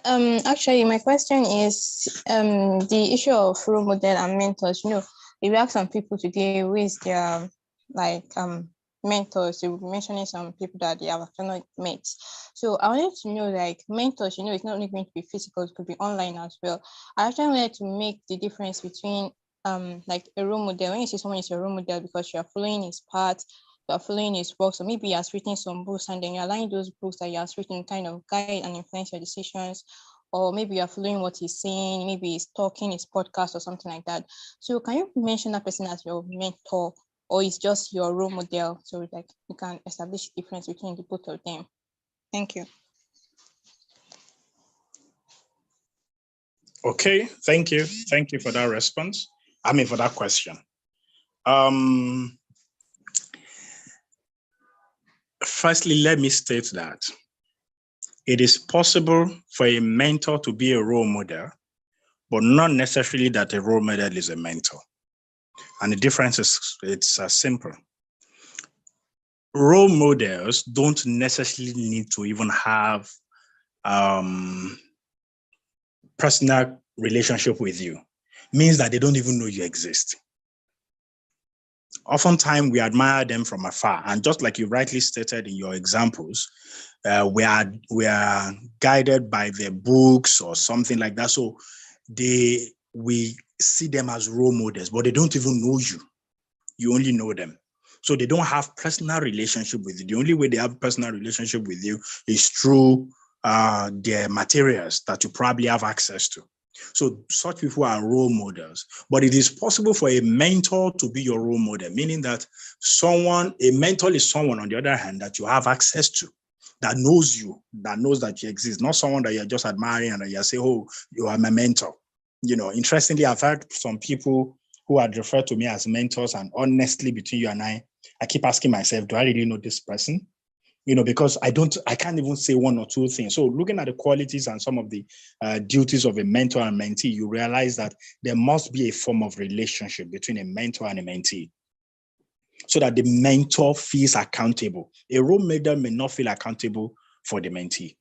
actually, my question is the issue of role model and mentors. You know, if you ask some people today who is their mentors, they will be mentioning some people that they have actually met. So I wanted to know, like, mentors, you know, it's not only going to be physical, it could be online as well. I actually wanted to make the difference between like a role model. When you see someone is a role model because you are following his path, you are following his work, so maybe he has written some books and then you're allowing those books that he has written kind of guide and influence your decisions, or maybe you're following what he's saying, maybe he's talking, his podcast or something like that. So can you mention that person as your mentor, or is just your role model, so like you can establish the difference between the both of them? Thank you. Okay, thank you. Thank you for that response. For that question. Firstly, let me state that it is possible for a mentor to be a role model, but not necessarily that a role model is a mentor. And the difference is, it's simple. Role models don't necessarily need to even have personal relationship with you. Means that they don't even know you exist. Oftentimes, we admire them from afar. And just like you rightly stated in your examples, we are guided by their books or something like that. So we see them as role models, but they don't even know you. You only know them. So they don't have personal relationship with you. The only way they have personal relationship with you is through their materials that you probably have access to. So such people are role models, but it is possible for a mentor to be your role model, meaning that a mentor is someone, on the other hand, that you have access to, that knows you, that knows that you exist, not someone that you're just admiring and that you say, oh, you are my mentor. You know, interestingly, I've heard some people who had referred to me as mentors, and honestly, between you and I keep asking myself, do I really know this person? You know, because I can't even say one or two things. So looking at the qualities and some of the duties of a mentor and mentee, you realize that there must be a form of relationship between a mentor and a mentee so that the mentor feels accountable. A role model may not feel accountable for the mentee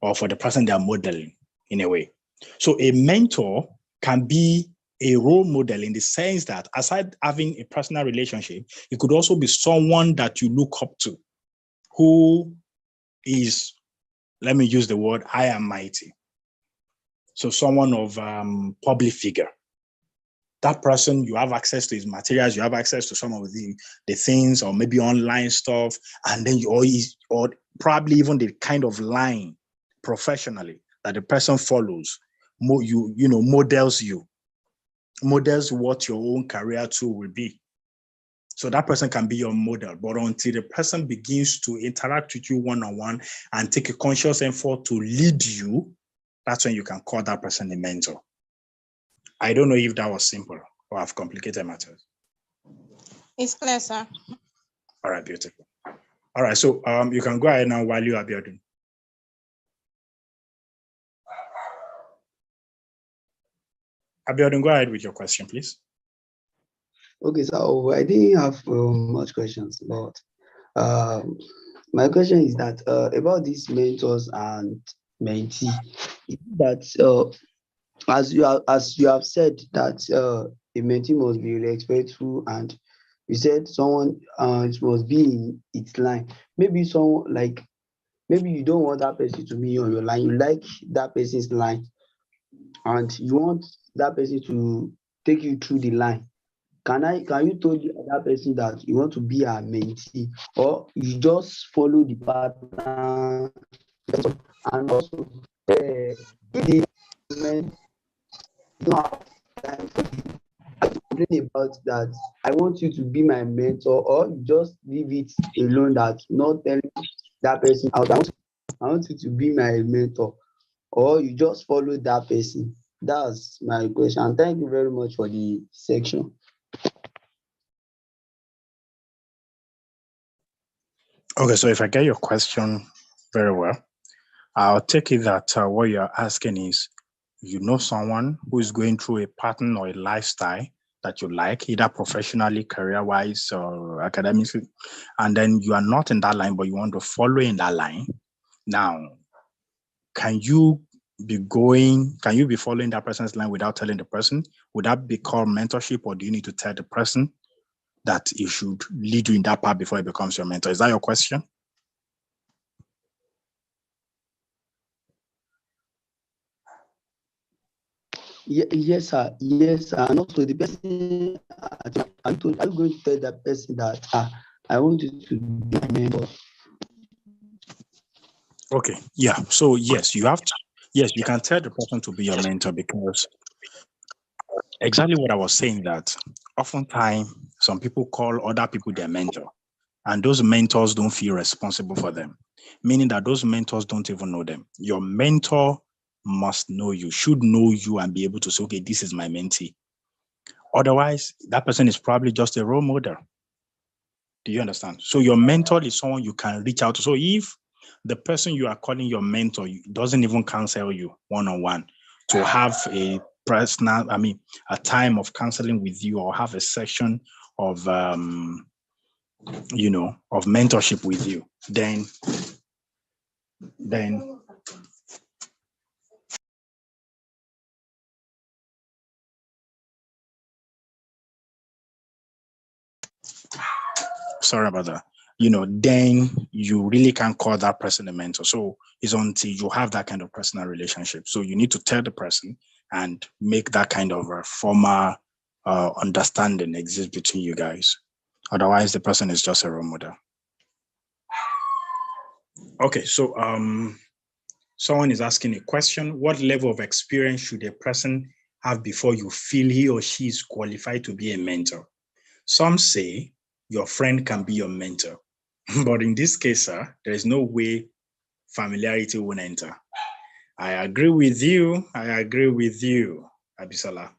or for the person they are modeling in a way. So a mentor can be a role model in the sense that aside having a personal relationship, it could also be someone that you look up to, who is, let me use the word, I am mighty. So someone of public figure. That person, you have access to his materials, you have access to some of the things, or maybe online stuff, and then or probably even the kind of line professionally that the person follows, models what your own career too will be. So that person can be your model, but until the person begins to interact with you one-on-one and take a conscious effort to lead you, that's when you can call that person a mentor. I don't know if that was simple or I've complicated matters. It's clear, sir. All right, beautiful. All right, so you can go ahead now while you are building. Abiodun, go ahead with your question, please. Okay, so I didn't have much questions, but my question is that about these mentors and mentee, that as you have said that a mentee must be respectful, and you said someone it must be in its line. Maybe you don't want that person to be on your line. You like that person's line, and you want that person to take you through the line. Can you tell that person that you want to be a mentee, or you just follow the pattern? And also, if the men don't have time for you, complain about that, I want you to be my mentor, or you just leave it alone, that not telling that person out, I want you to be my mentor, or you just follow that person. That's my question. Thank you very much for the section. Okay, so if I get your question very well, I'll take it that what you're asking is, you know someone who is going through a pattern or a lifestyle that you like, either professionally, career-wise, or academically, and then you are not in that line, but you want to follow in that line. Now, can you be following that person's line without telling the person? Would that be called mentorship, or do you need to tell the person that it should lead you in that path before it becomes your mentor? Is that your question? Yes, sir. Yes, sir. And also the person, I'm going to tell that person that I want you to be my mentor. Okay. Yeah. So yes, you can tell the person to be your mentor, because exactly what I was saying, that oftentimes some people call other people their mentor, and those mentors don't feel responsible for them, meaning that those mentors don't even know them. Your mentor must know you, should know you, and be able to say, okay, this is my mentee. Otherwise, that person is probably just a role model. Do you understand? So your mentor is someone you can reach out to. So if the person you are calling your mentor doesn't even counsel you one-on-one, to have a time of counseling with you, or have a session of of mentorship with you, then sorry about that, then you really can't call that person a mentor. So it's until you have that kind of personal relationship. So you need to tell the person and make that kind of a formal understanding exist between you guys. Otherwise, the person is just a role model. Okay, so someone is asking a question. What level of experience should a person have before you feel he or she is qualified to be a mentor? Some say your friend can be your mentor. But in this case, sir, there is no way familiarity will enter. I agree with you, Abisola.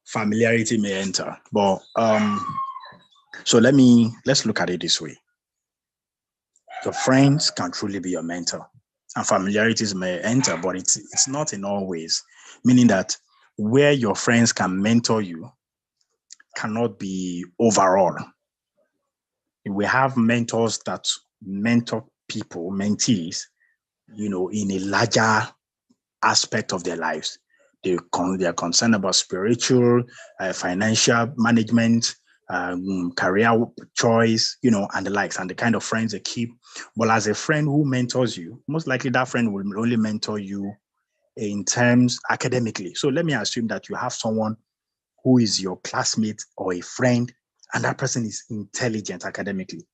Familiarity may enter. But so let's look at it this way. Your friends can truly be your mentor, and familiarities may enter, but it's not in all ways, meaning that where your friends can mentor you cannot be overall. We have mentors that mentor people, mentees, in a larger aspect of their lives. They are concerned about spiritual, financial management, career choice, and the likes, and the kind of friends they keep. But as a friend who mentors you, most likely that friend will only mentor you in terms academically. So let me assume that you have someone who is your classmate or a friend, and that person is intelligent academically.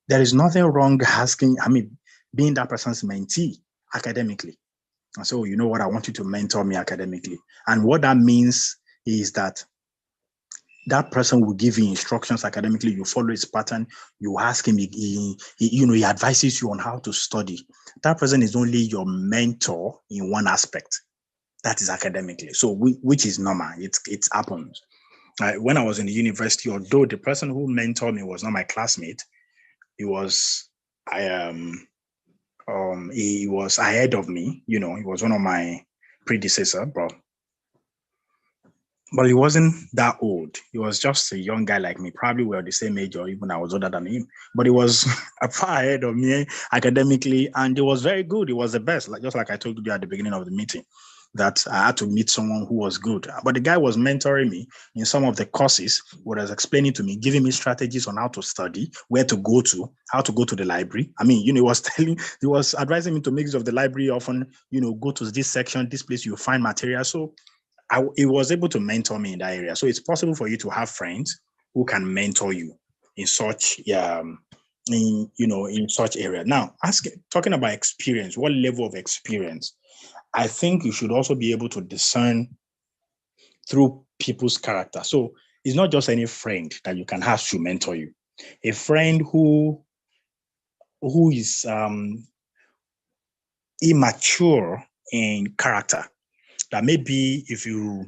There is nothing wrong being that person's mentee academically. And so, you know what, I want you to mentor me academically. And what that means is that that person will give you instructions academically. You follow his pattern. You ask him, he advises you on how to study. That person is only your mentor in one aspect. That is academically. So, which is normal. It happens. When I was in the university, although the person who mentored me was not my classmate, he was ahead of me. He was one of my predecessors, but he wasn't that old. He was just a young guy like me. Probably we were the same age, or even I was older than him. But he was far ahead of me academically, and it was very good. He was the best, just like I told you at the beginning of the meeting, that I had to meet someone who was good. But the guy was mentoring me in some of the courses, what was explaining to me, giving me strategies on how to study, where to go to, how to go to the library. He was advising me to make use of the library often, go to this section, this place, you find material. So he was able to mentor me in that area. So it's possible for you to have friends who can mentor you in such in such area. Now, talking about experience, what level of experience? I think you should also be able to discern through people's character. So it's not just any friend that you can have to mentor you. A friend who is immature in character, that maybe if you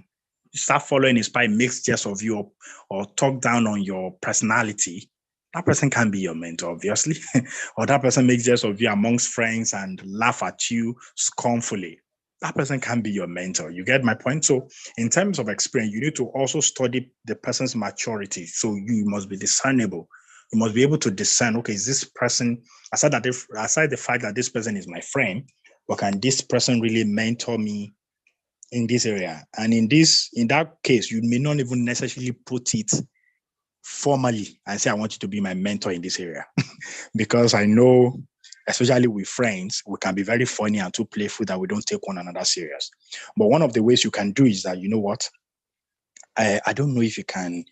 start following his path, makes jest of you or talk down on your personality, that person can be your mentor, obviously. Or that person makes jest of you amongst friends and laugh at you scornfully. that person can be your mentor. You get my point? So in terms of experience, you need to also study the person's maturity. So you must be discernible. You must be able to discern, okay, is this person, aside the fact that this person is my friend, but can this person really mentor me in this area? And in that case, you may not even necessarily put it formally and say, I want you to be my mentor in this area. Because I know, especially with friends, we can be very funny and too playful that we don't take one another serious. But one of the ways you can do is that, you know what, I don't know if you can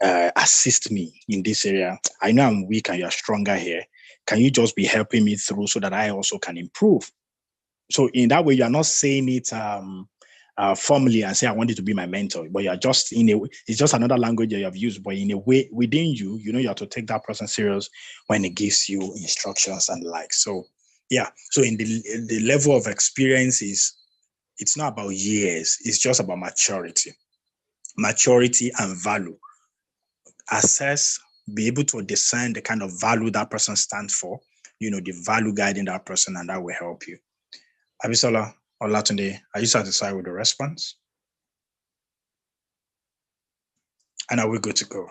assist me in this area. I know I'm weak and you're stronger here. Can you just be helping me through so that I also can improve? So in that way, you're not saying it formally and say, I want you to be my mentor, but you're just it's just another language that you have used, but in a way within you, you know, you have to take that person serious when it gives you instructions and the like. So yeah, so in the level of experience it's not about years, it's just about maturity and value. Assess, be able to discern the kind of value that person stands for, you know, the value guiding that person, and that will help you. Abisola or Latunde, are you satisfied with the response? And are we good to go?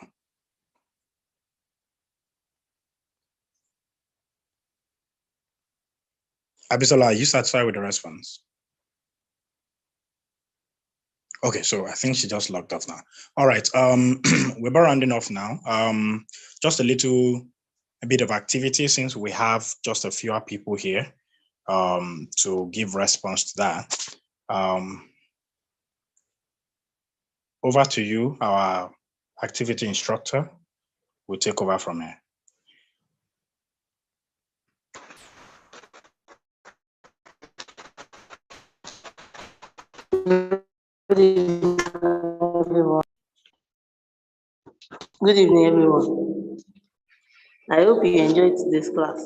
Abisola, are you satisfied with the response? Okay, so I think she just logged off now. All right, we're about rounding off now. Just a bit of activity, since we have just a few people here to give response to that. Over to you, our activity instructor. We'll take over from here. Good evening, everyone. Good evening, everyone. I hope you enjoyed this class.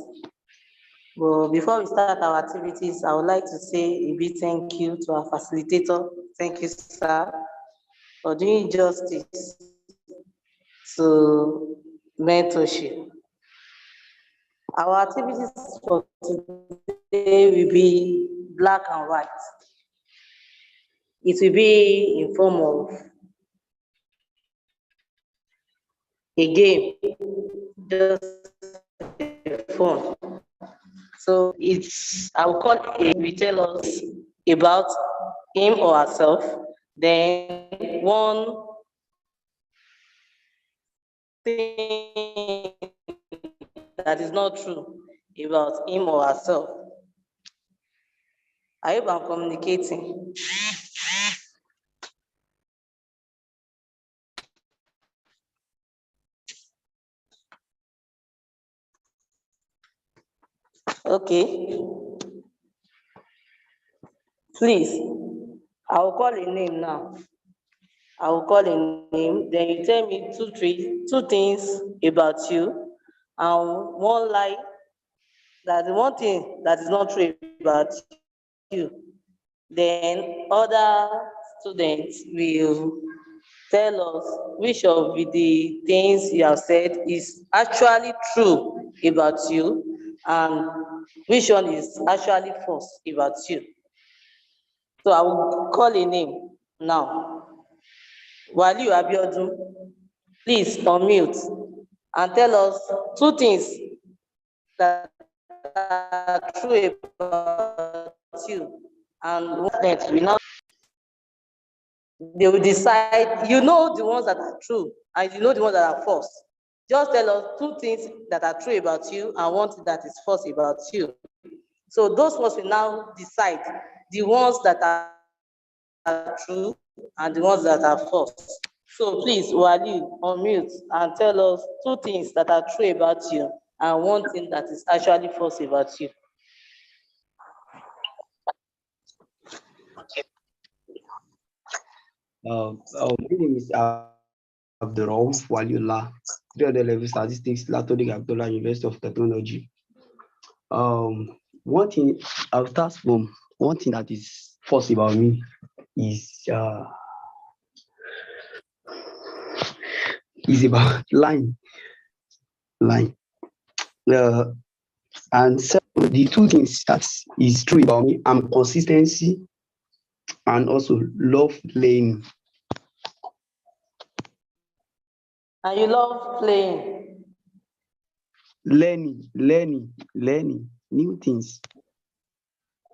But before we start our activities, I would like to say a big thank you to our facilitator. Thank you, sir, for doing justice to mentorship. Our activities for today will be black and white. It will be in form of a game, just fun. So I will call it, we tell us about him or herself, then one thing that is not true about him or herself. I hope I'm communicating. Okay. Please, I will call a name now. I will call a name, then you tell me two things about you, and one lie, that the one thing that is not true about you. Then other students will tell us which of the things you have said is actually true about you and which one is actually false about you. So I will call a name now. Waliu Abiodun, please unmute and tell us two things that are true about you, and what we now they will decide. You know the ones that are true and you know the ones that are false. Just tell us two things that are true about you and one thing that is false about you. So those ones will now decide the ones that are true and the ones that are false. So please, Waliu, unmute and tell us two things that are true about you and one thing that is actually false about you. My name is Abdurrauf Waliullah, 300 level statistics, Latodic Abdullah, University of Technology. One thing I'll start from, one thing that is false about me is about lying. And so the two things that is true about me, I'm consistency and also love playing. And you love playing. Learning new things.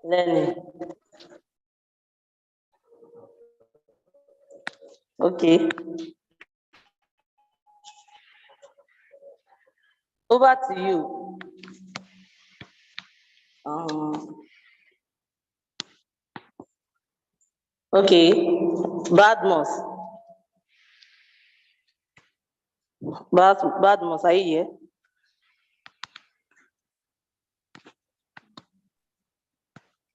Learning. Okay. Over to you. Okay. Badmus. Badmus, are you here?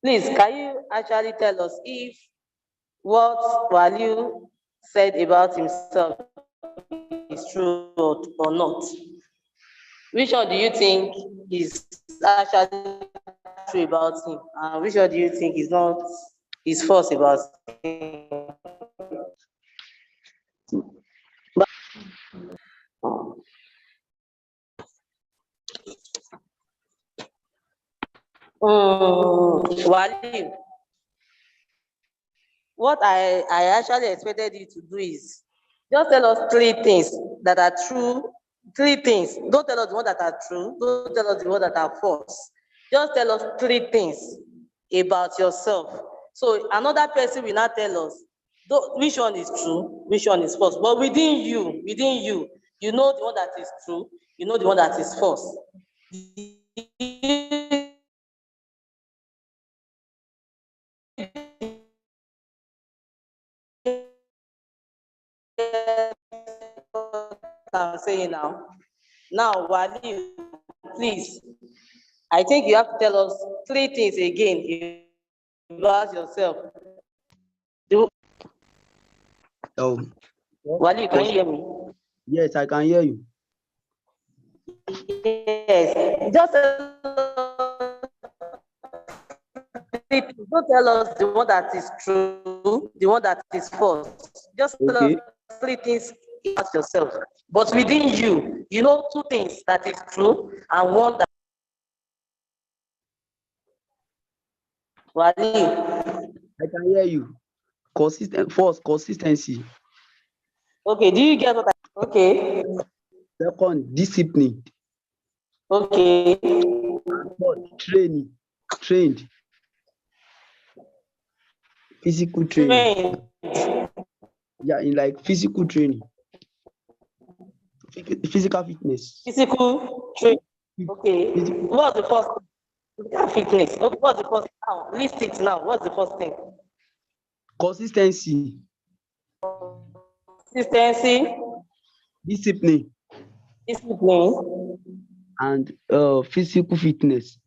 Please, can you actually tell us if what Waliu said about himself is true or not? Which one do you think is actually true about him? And which one do you think is not, is false about him? Waliu, what I actually expected you to do is just tell us 3 things that are true. 3 things. Don't tell us the ones that are true. Don't tell us the ones that are false. Just tell us 3 things about yourself. So another person will not tell us which one is true, which one is false. But within you, you know the one that is true, you know the one that is false. I'm saying now. Now, Wali, please, I think you have to tell us 3 things again about yourself. Wali, can you hear me? Yes, I can hear you. Yes, just don't tell us the one that is true, the one that is false. Just tell us 3 things about yourself. But within you, you know 2 things that is true and one that. Wali, I can hear you. Consistency. Okay, do you get what I? Okay. Second, discipline. Okay. Third, trained. Physical training. Yeah, in like physical training. Physical fitness. Physical training. Okay. What's the first thing? Physical fitness. Okay, what's the first thing? Now, list it now. What's the first thing? Consistency. Consistency. Discipline. Discipline. And physical fitness.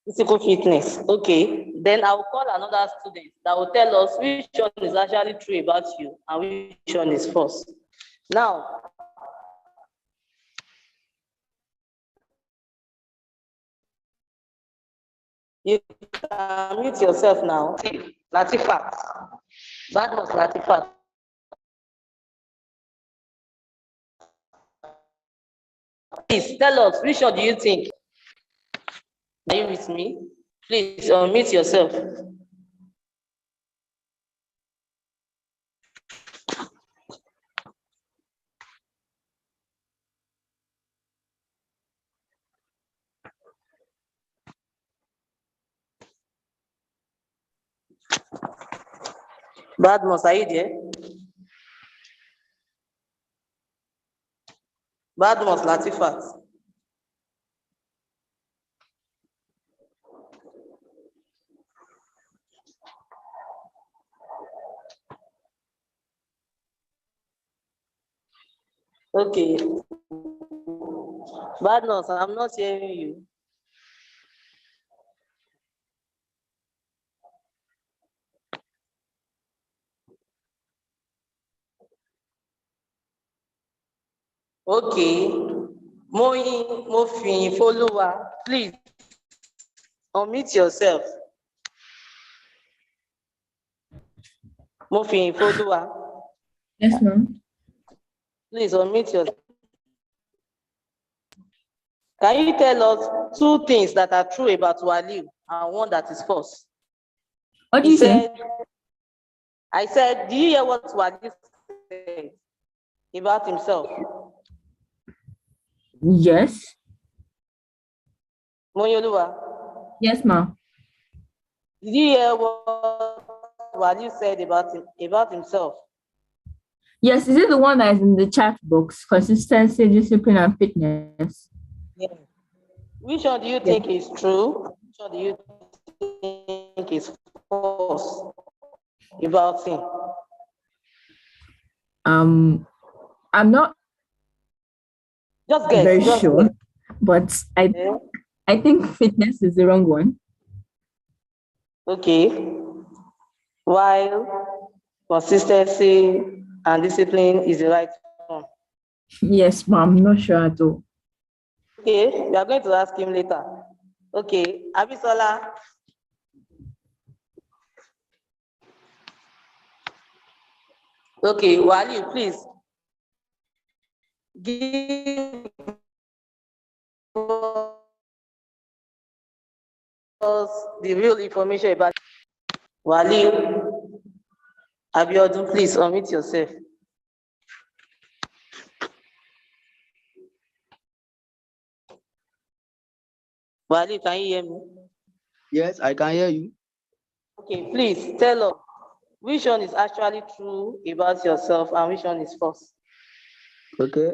Physical fitness. Okay. Then I'll call another student that will tell us which one is actually true about you and which one is false. Now, you can mute yourself now. Latifat. That was Latifat. Please tell us, which one do you think? Are you with me? Please unmute yourself. Badmus, are you there? Badmus, Latifat. Okay. Badmus, I'm not hearing you. Okay. Mofin, follower, please unmute yourself. Mofin, follower. Yes, ma'am. Please unmute yourself. Can you tell us 2 things that are true about Waliu and one that is false? What do you say? I said, do you hear what Wadi said about himself? Yes. Monyoluwa, Yes, ma'am. did you hear what Wadi said about himself? Yes, is it the one that is in the chat box? Consistency, discipline, and fitness. Yeah. Which one do you think is true? Which one do you think is false about him? I'm not Just guess. very Just sure, guess. but Yeah. I think fitness is the wrong one. Okay. While consistency and discipline is the right one. Yes, ma'am. I'm not sure at all. Okay, we are going to ask him later. Okay, Abisola. Okay, Wali, please give us the real information about Wali. Abiodun, please unmute yourself. Wali, can you hear me? Yes, I can hear you. Okay, please tell us which one is actually true about yourself and which one is false. Okay.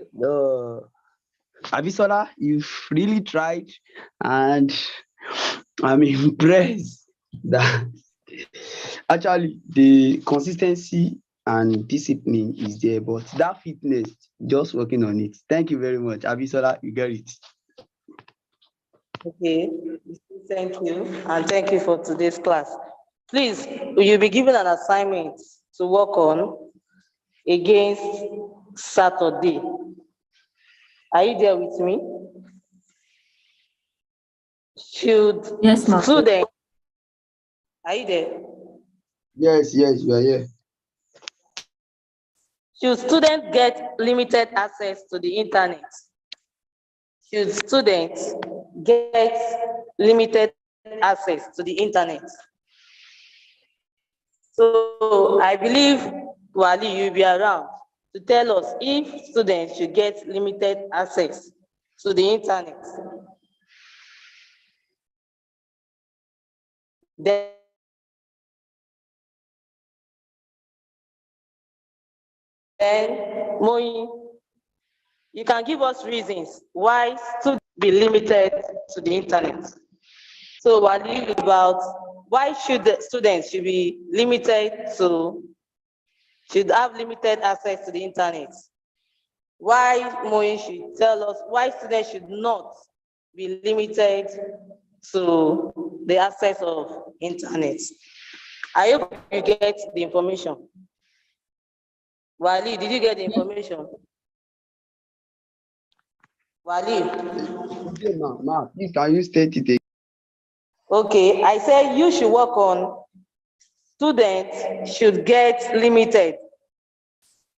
Abisola, you've really tried, and I'm impressed that actually the consistency and discipline is there, but that fitness, just working on it. Thank you very much, Abisola. You get it. Okay, thank you, and thank you for today's class. Please, you'll be given an assignment to work on against Saturday. Are you there with me? Should Yes, ma'am. students, are you there? Yes, you are here. Should students get limited access to the internet? Should students get limited access to the internet? So I believe, Wali, you'll be around to tell us if students should get limited access to the internet. Then Moyi, you can give us reasons why students be limited to the internet. So Wali, about why should the students should be limited to, should have limited access to the internet? Why Moyi should tell us why students should not be limited to the access of internet. I hope you get the information. Wali, did you get the information? Wali. Okay, ma, please can you state it again? Okay, I said you should work on students should get limited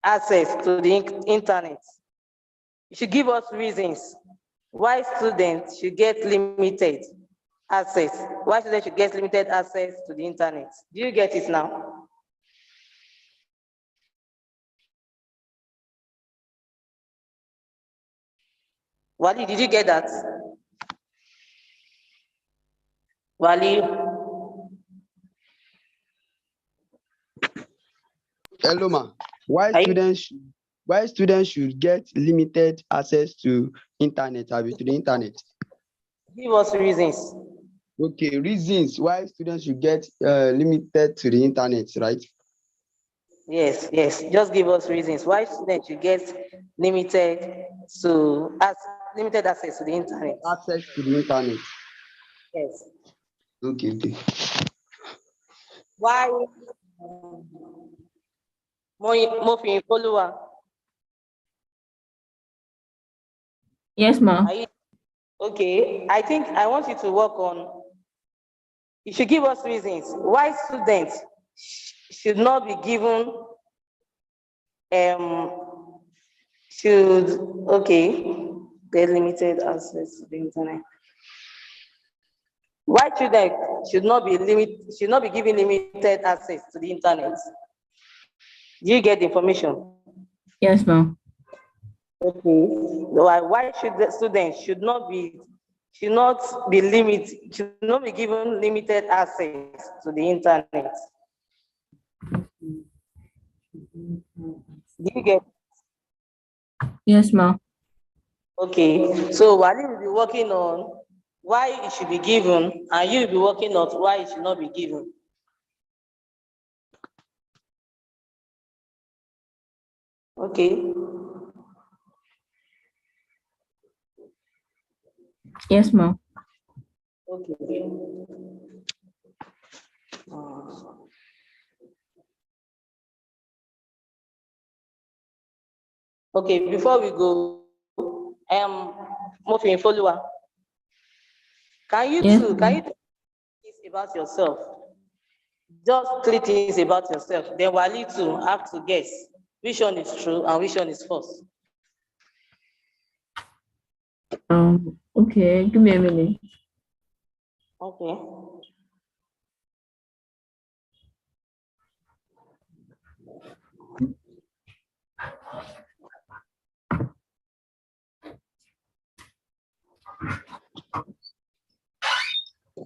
access to the internet. You should give us reasons why students should get limited access. Why students should get limited access to the internet. Do you get it now? Wali, did you get that? Wali. Hello, ma. Why students should get limited access to internet, to the internet? Give us reasons. Okay, reasons why students should get limited to the internet, right? Yes. Just give us reasons why students should get limited access to the internet. Access to the internet. Yes. Okay. Why? Mofin Folua. Yes, ma'am. Okay, I think I want you to work on, you should give us reasons why students should not be given, get limited access to the internet. Why students should not be given limited access to the internet? Do you get the information? Yes, ma'am. Okay. Why should the students should not be limited, should not be given limited access to the internet? Do you get? Yes, ma'am. Okay. So Wali will be working on why it should be given, and you will be working on why it should not be given. Okay. Yes, ma'am. Okay. Okay, before we go, I am moving follower. Can you Yes, tell me things about yourself? Just 3 things about yourself. Then Wali too have to guess which one is true and which one is false. Okay, give me a minute. Okay.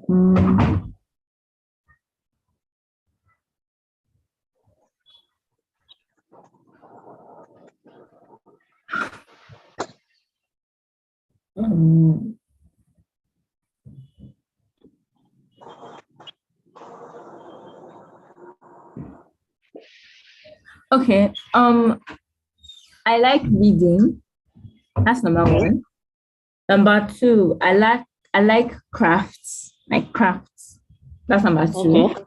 Mm. Mm. Okay. I like reading. That's number one. Number two, I like crafts, like crafts. That's number two. Okay.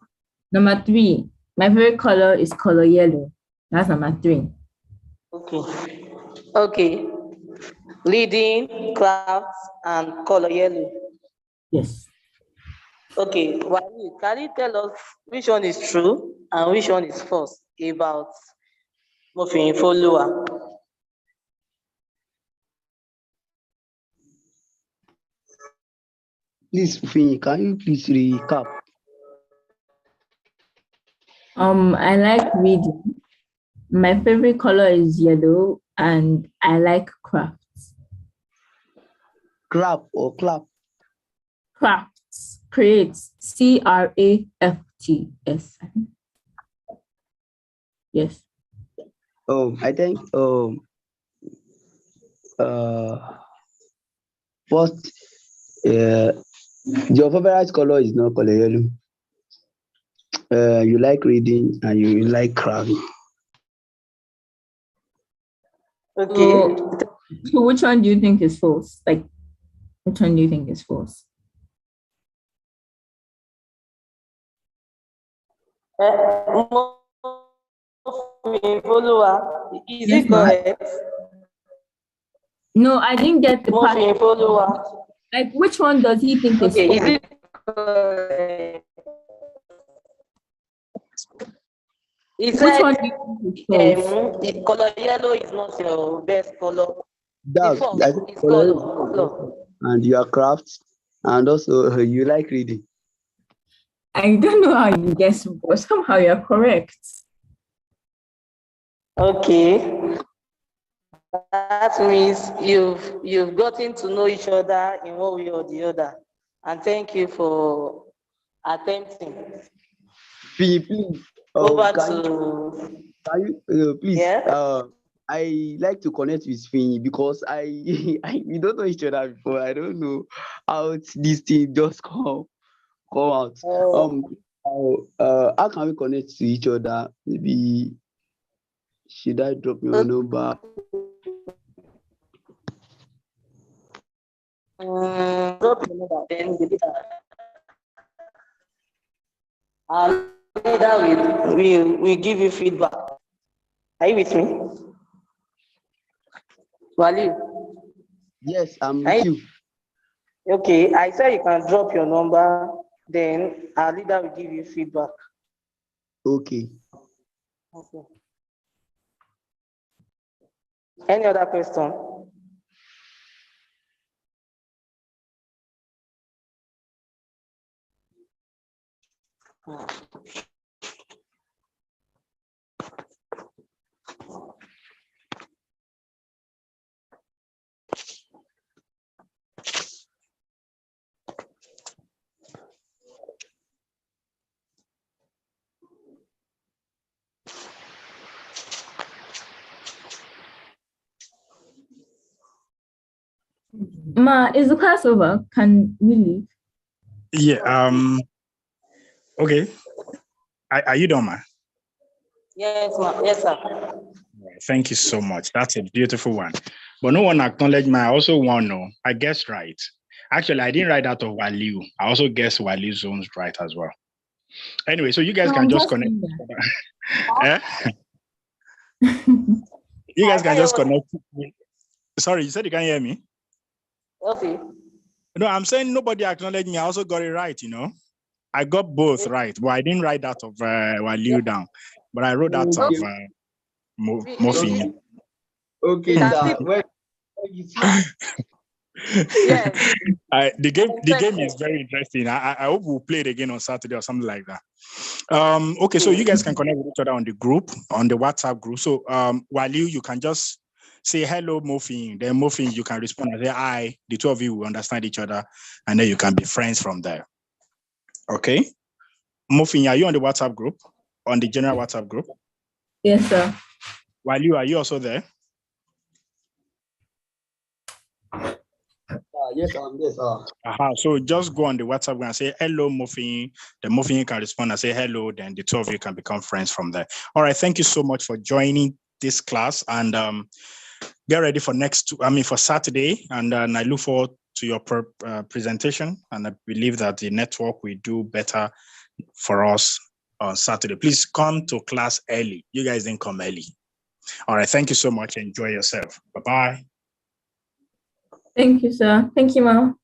Number three, my favorite color is color yellow. That's number three. Okay. Okay. Leading, crafts, and color yellow. Yes. Okay. Wali, can you tell us which one is true and which one is false about moving follower? Please, Finny, can you please recap? I like reading. My favorite color is yellow, and I like crafts. Clap or clap? Crafts, creates, crafts. Yes. I think first, your favorite color is not color yellow. You like reading and you like craft. Okay. So which one do you think is false? Like, which one do you think is false? Moving follower, is Yes, it ma'am. correct? No, I didn't get the part. Moving follower. Like, which one does he think is Okay, false? is it correct? He Which said one do you think is false? the color yellow is not your best color. That's It's false. I think It's color color. yellow is Color. and you are craft and also you like reading. I don't know how you guess, but somehow you're correct. Okay. That means you've gotten to know each other in one way or the other. And thank you for attempting. Finny, please. Over Can you please? yeah. I like to connect with Finny because we don't know each other before. I don't know how this thing just come out. How can we connect to each other? Maybe should I drop your number? Drop your number, then the leader. Our leader will give you feedback. Are you with me? Wali? Yes, I'm with you. Okay, I said you can drop your number, then our leader will give you feedback. Okay. Okay. Any other question? Ma, is the class over? Can we leave? Yeah. Okay. Are you done, ma? Yes, ma'am. Yes, sir. Thank you so much. That's a beautiful one. But no one acknowledged my. I also want to know. I guessed right. Actually, I didn't write out of Waliu. I also guessed Waliu's zones right as well. Anyway, so you guys No, can I'm just just connect. saying You guys I can can't just hear connect. Sorry, you said you can't hear me? Okay. No, I'm saying nobody acknowledged me. I also got it right, I got both right, but I didn't write that of Waliu down. But I wrote that of Mofin. Okay, sir. Well, you see, Yes. The game is very interesting. I hope we'll play it again on Saturday or something like that. Okay, so you guys can connect with each other on the group, on the WhatsApp group. So Waliu, you can just say hello, Mofin. Then Mofin, you can respond and say hi. The two of you will understand each other, and then you can be friends from there. Okay. Mofin, are you on the WhatsApp group? On the general WhatsApp group? Yes, sir. Waliu, are you also there? yes, yes, So just go on the WhatsApp group and say hello, Mofin. The Mofin can respond and say hello. Then the two of you can become friends from there. All right. Thank you so much for joining this class, and get ready for for Saturday. And I look forward to your presentation. And I believe that the network will do better for us on Saturday. Please come to class early. You guys didn't come early. All right. Thank you so much. Enjoy yourself. Bye-bye. Thank you, sir. Thank you, Mom.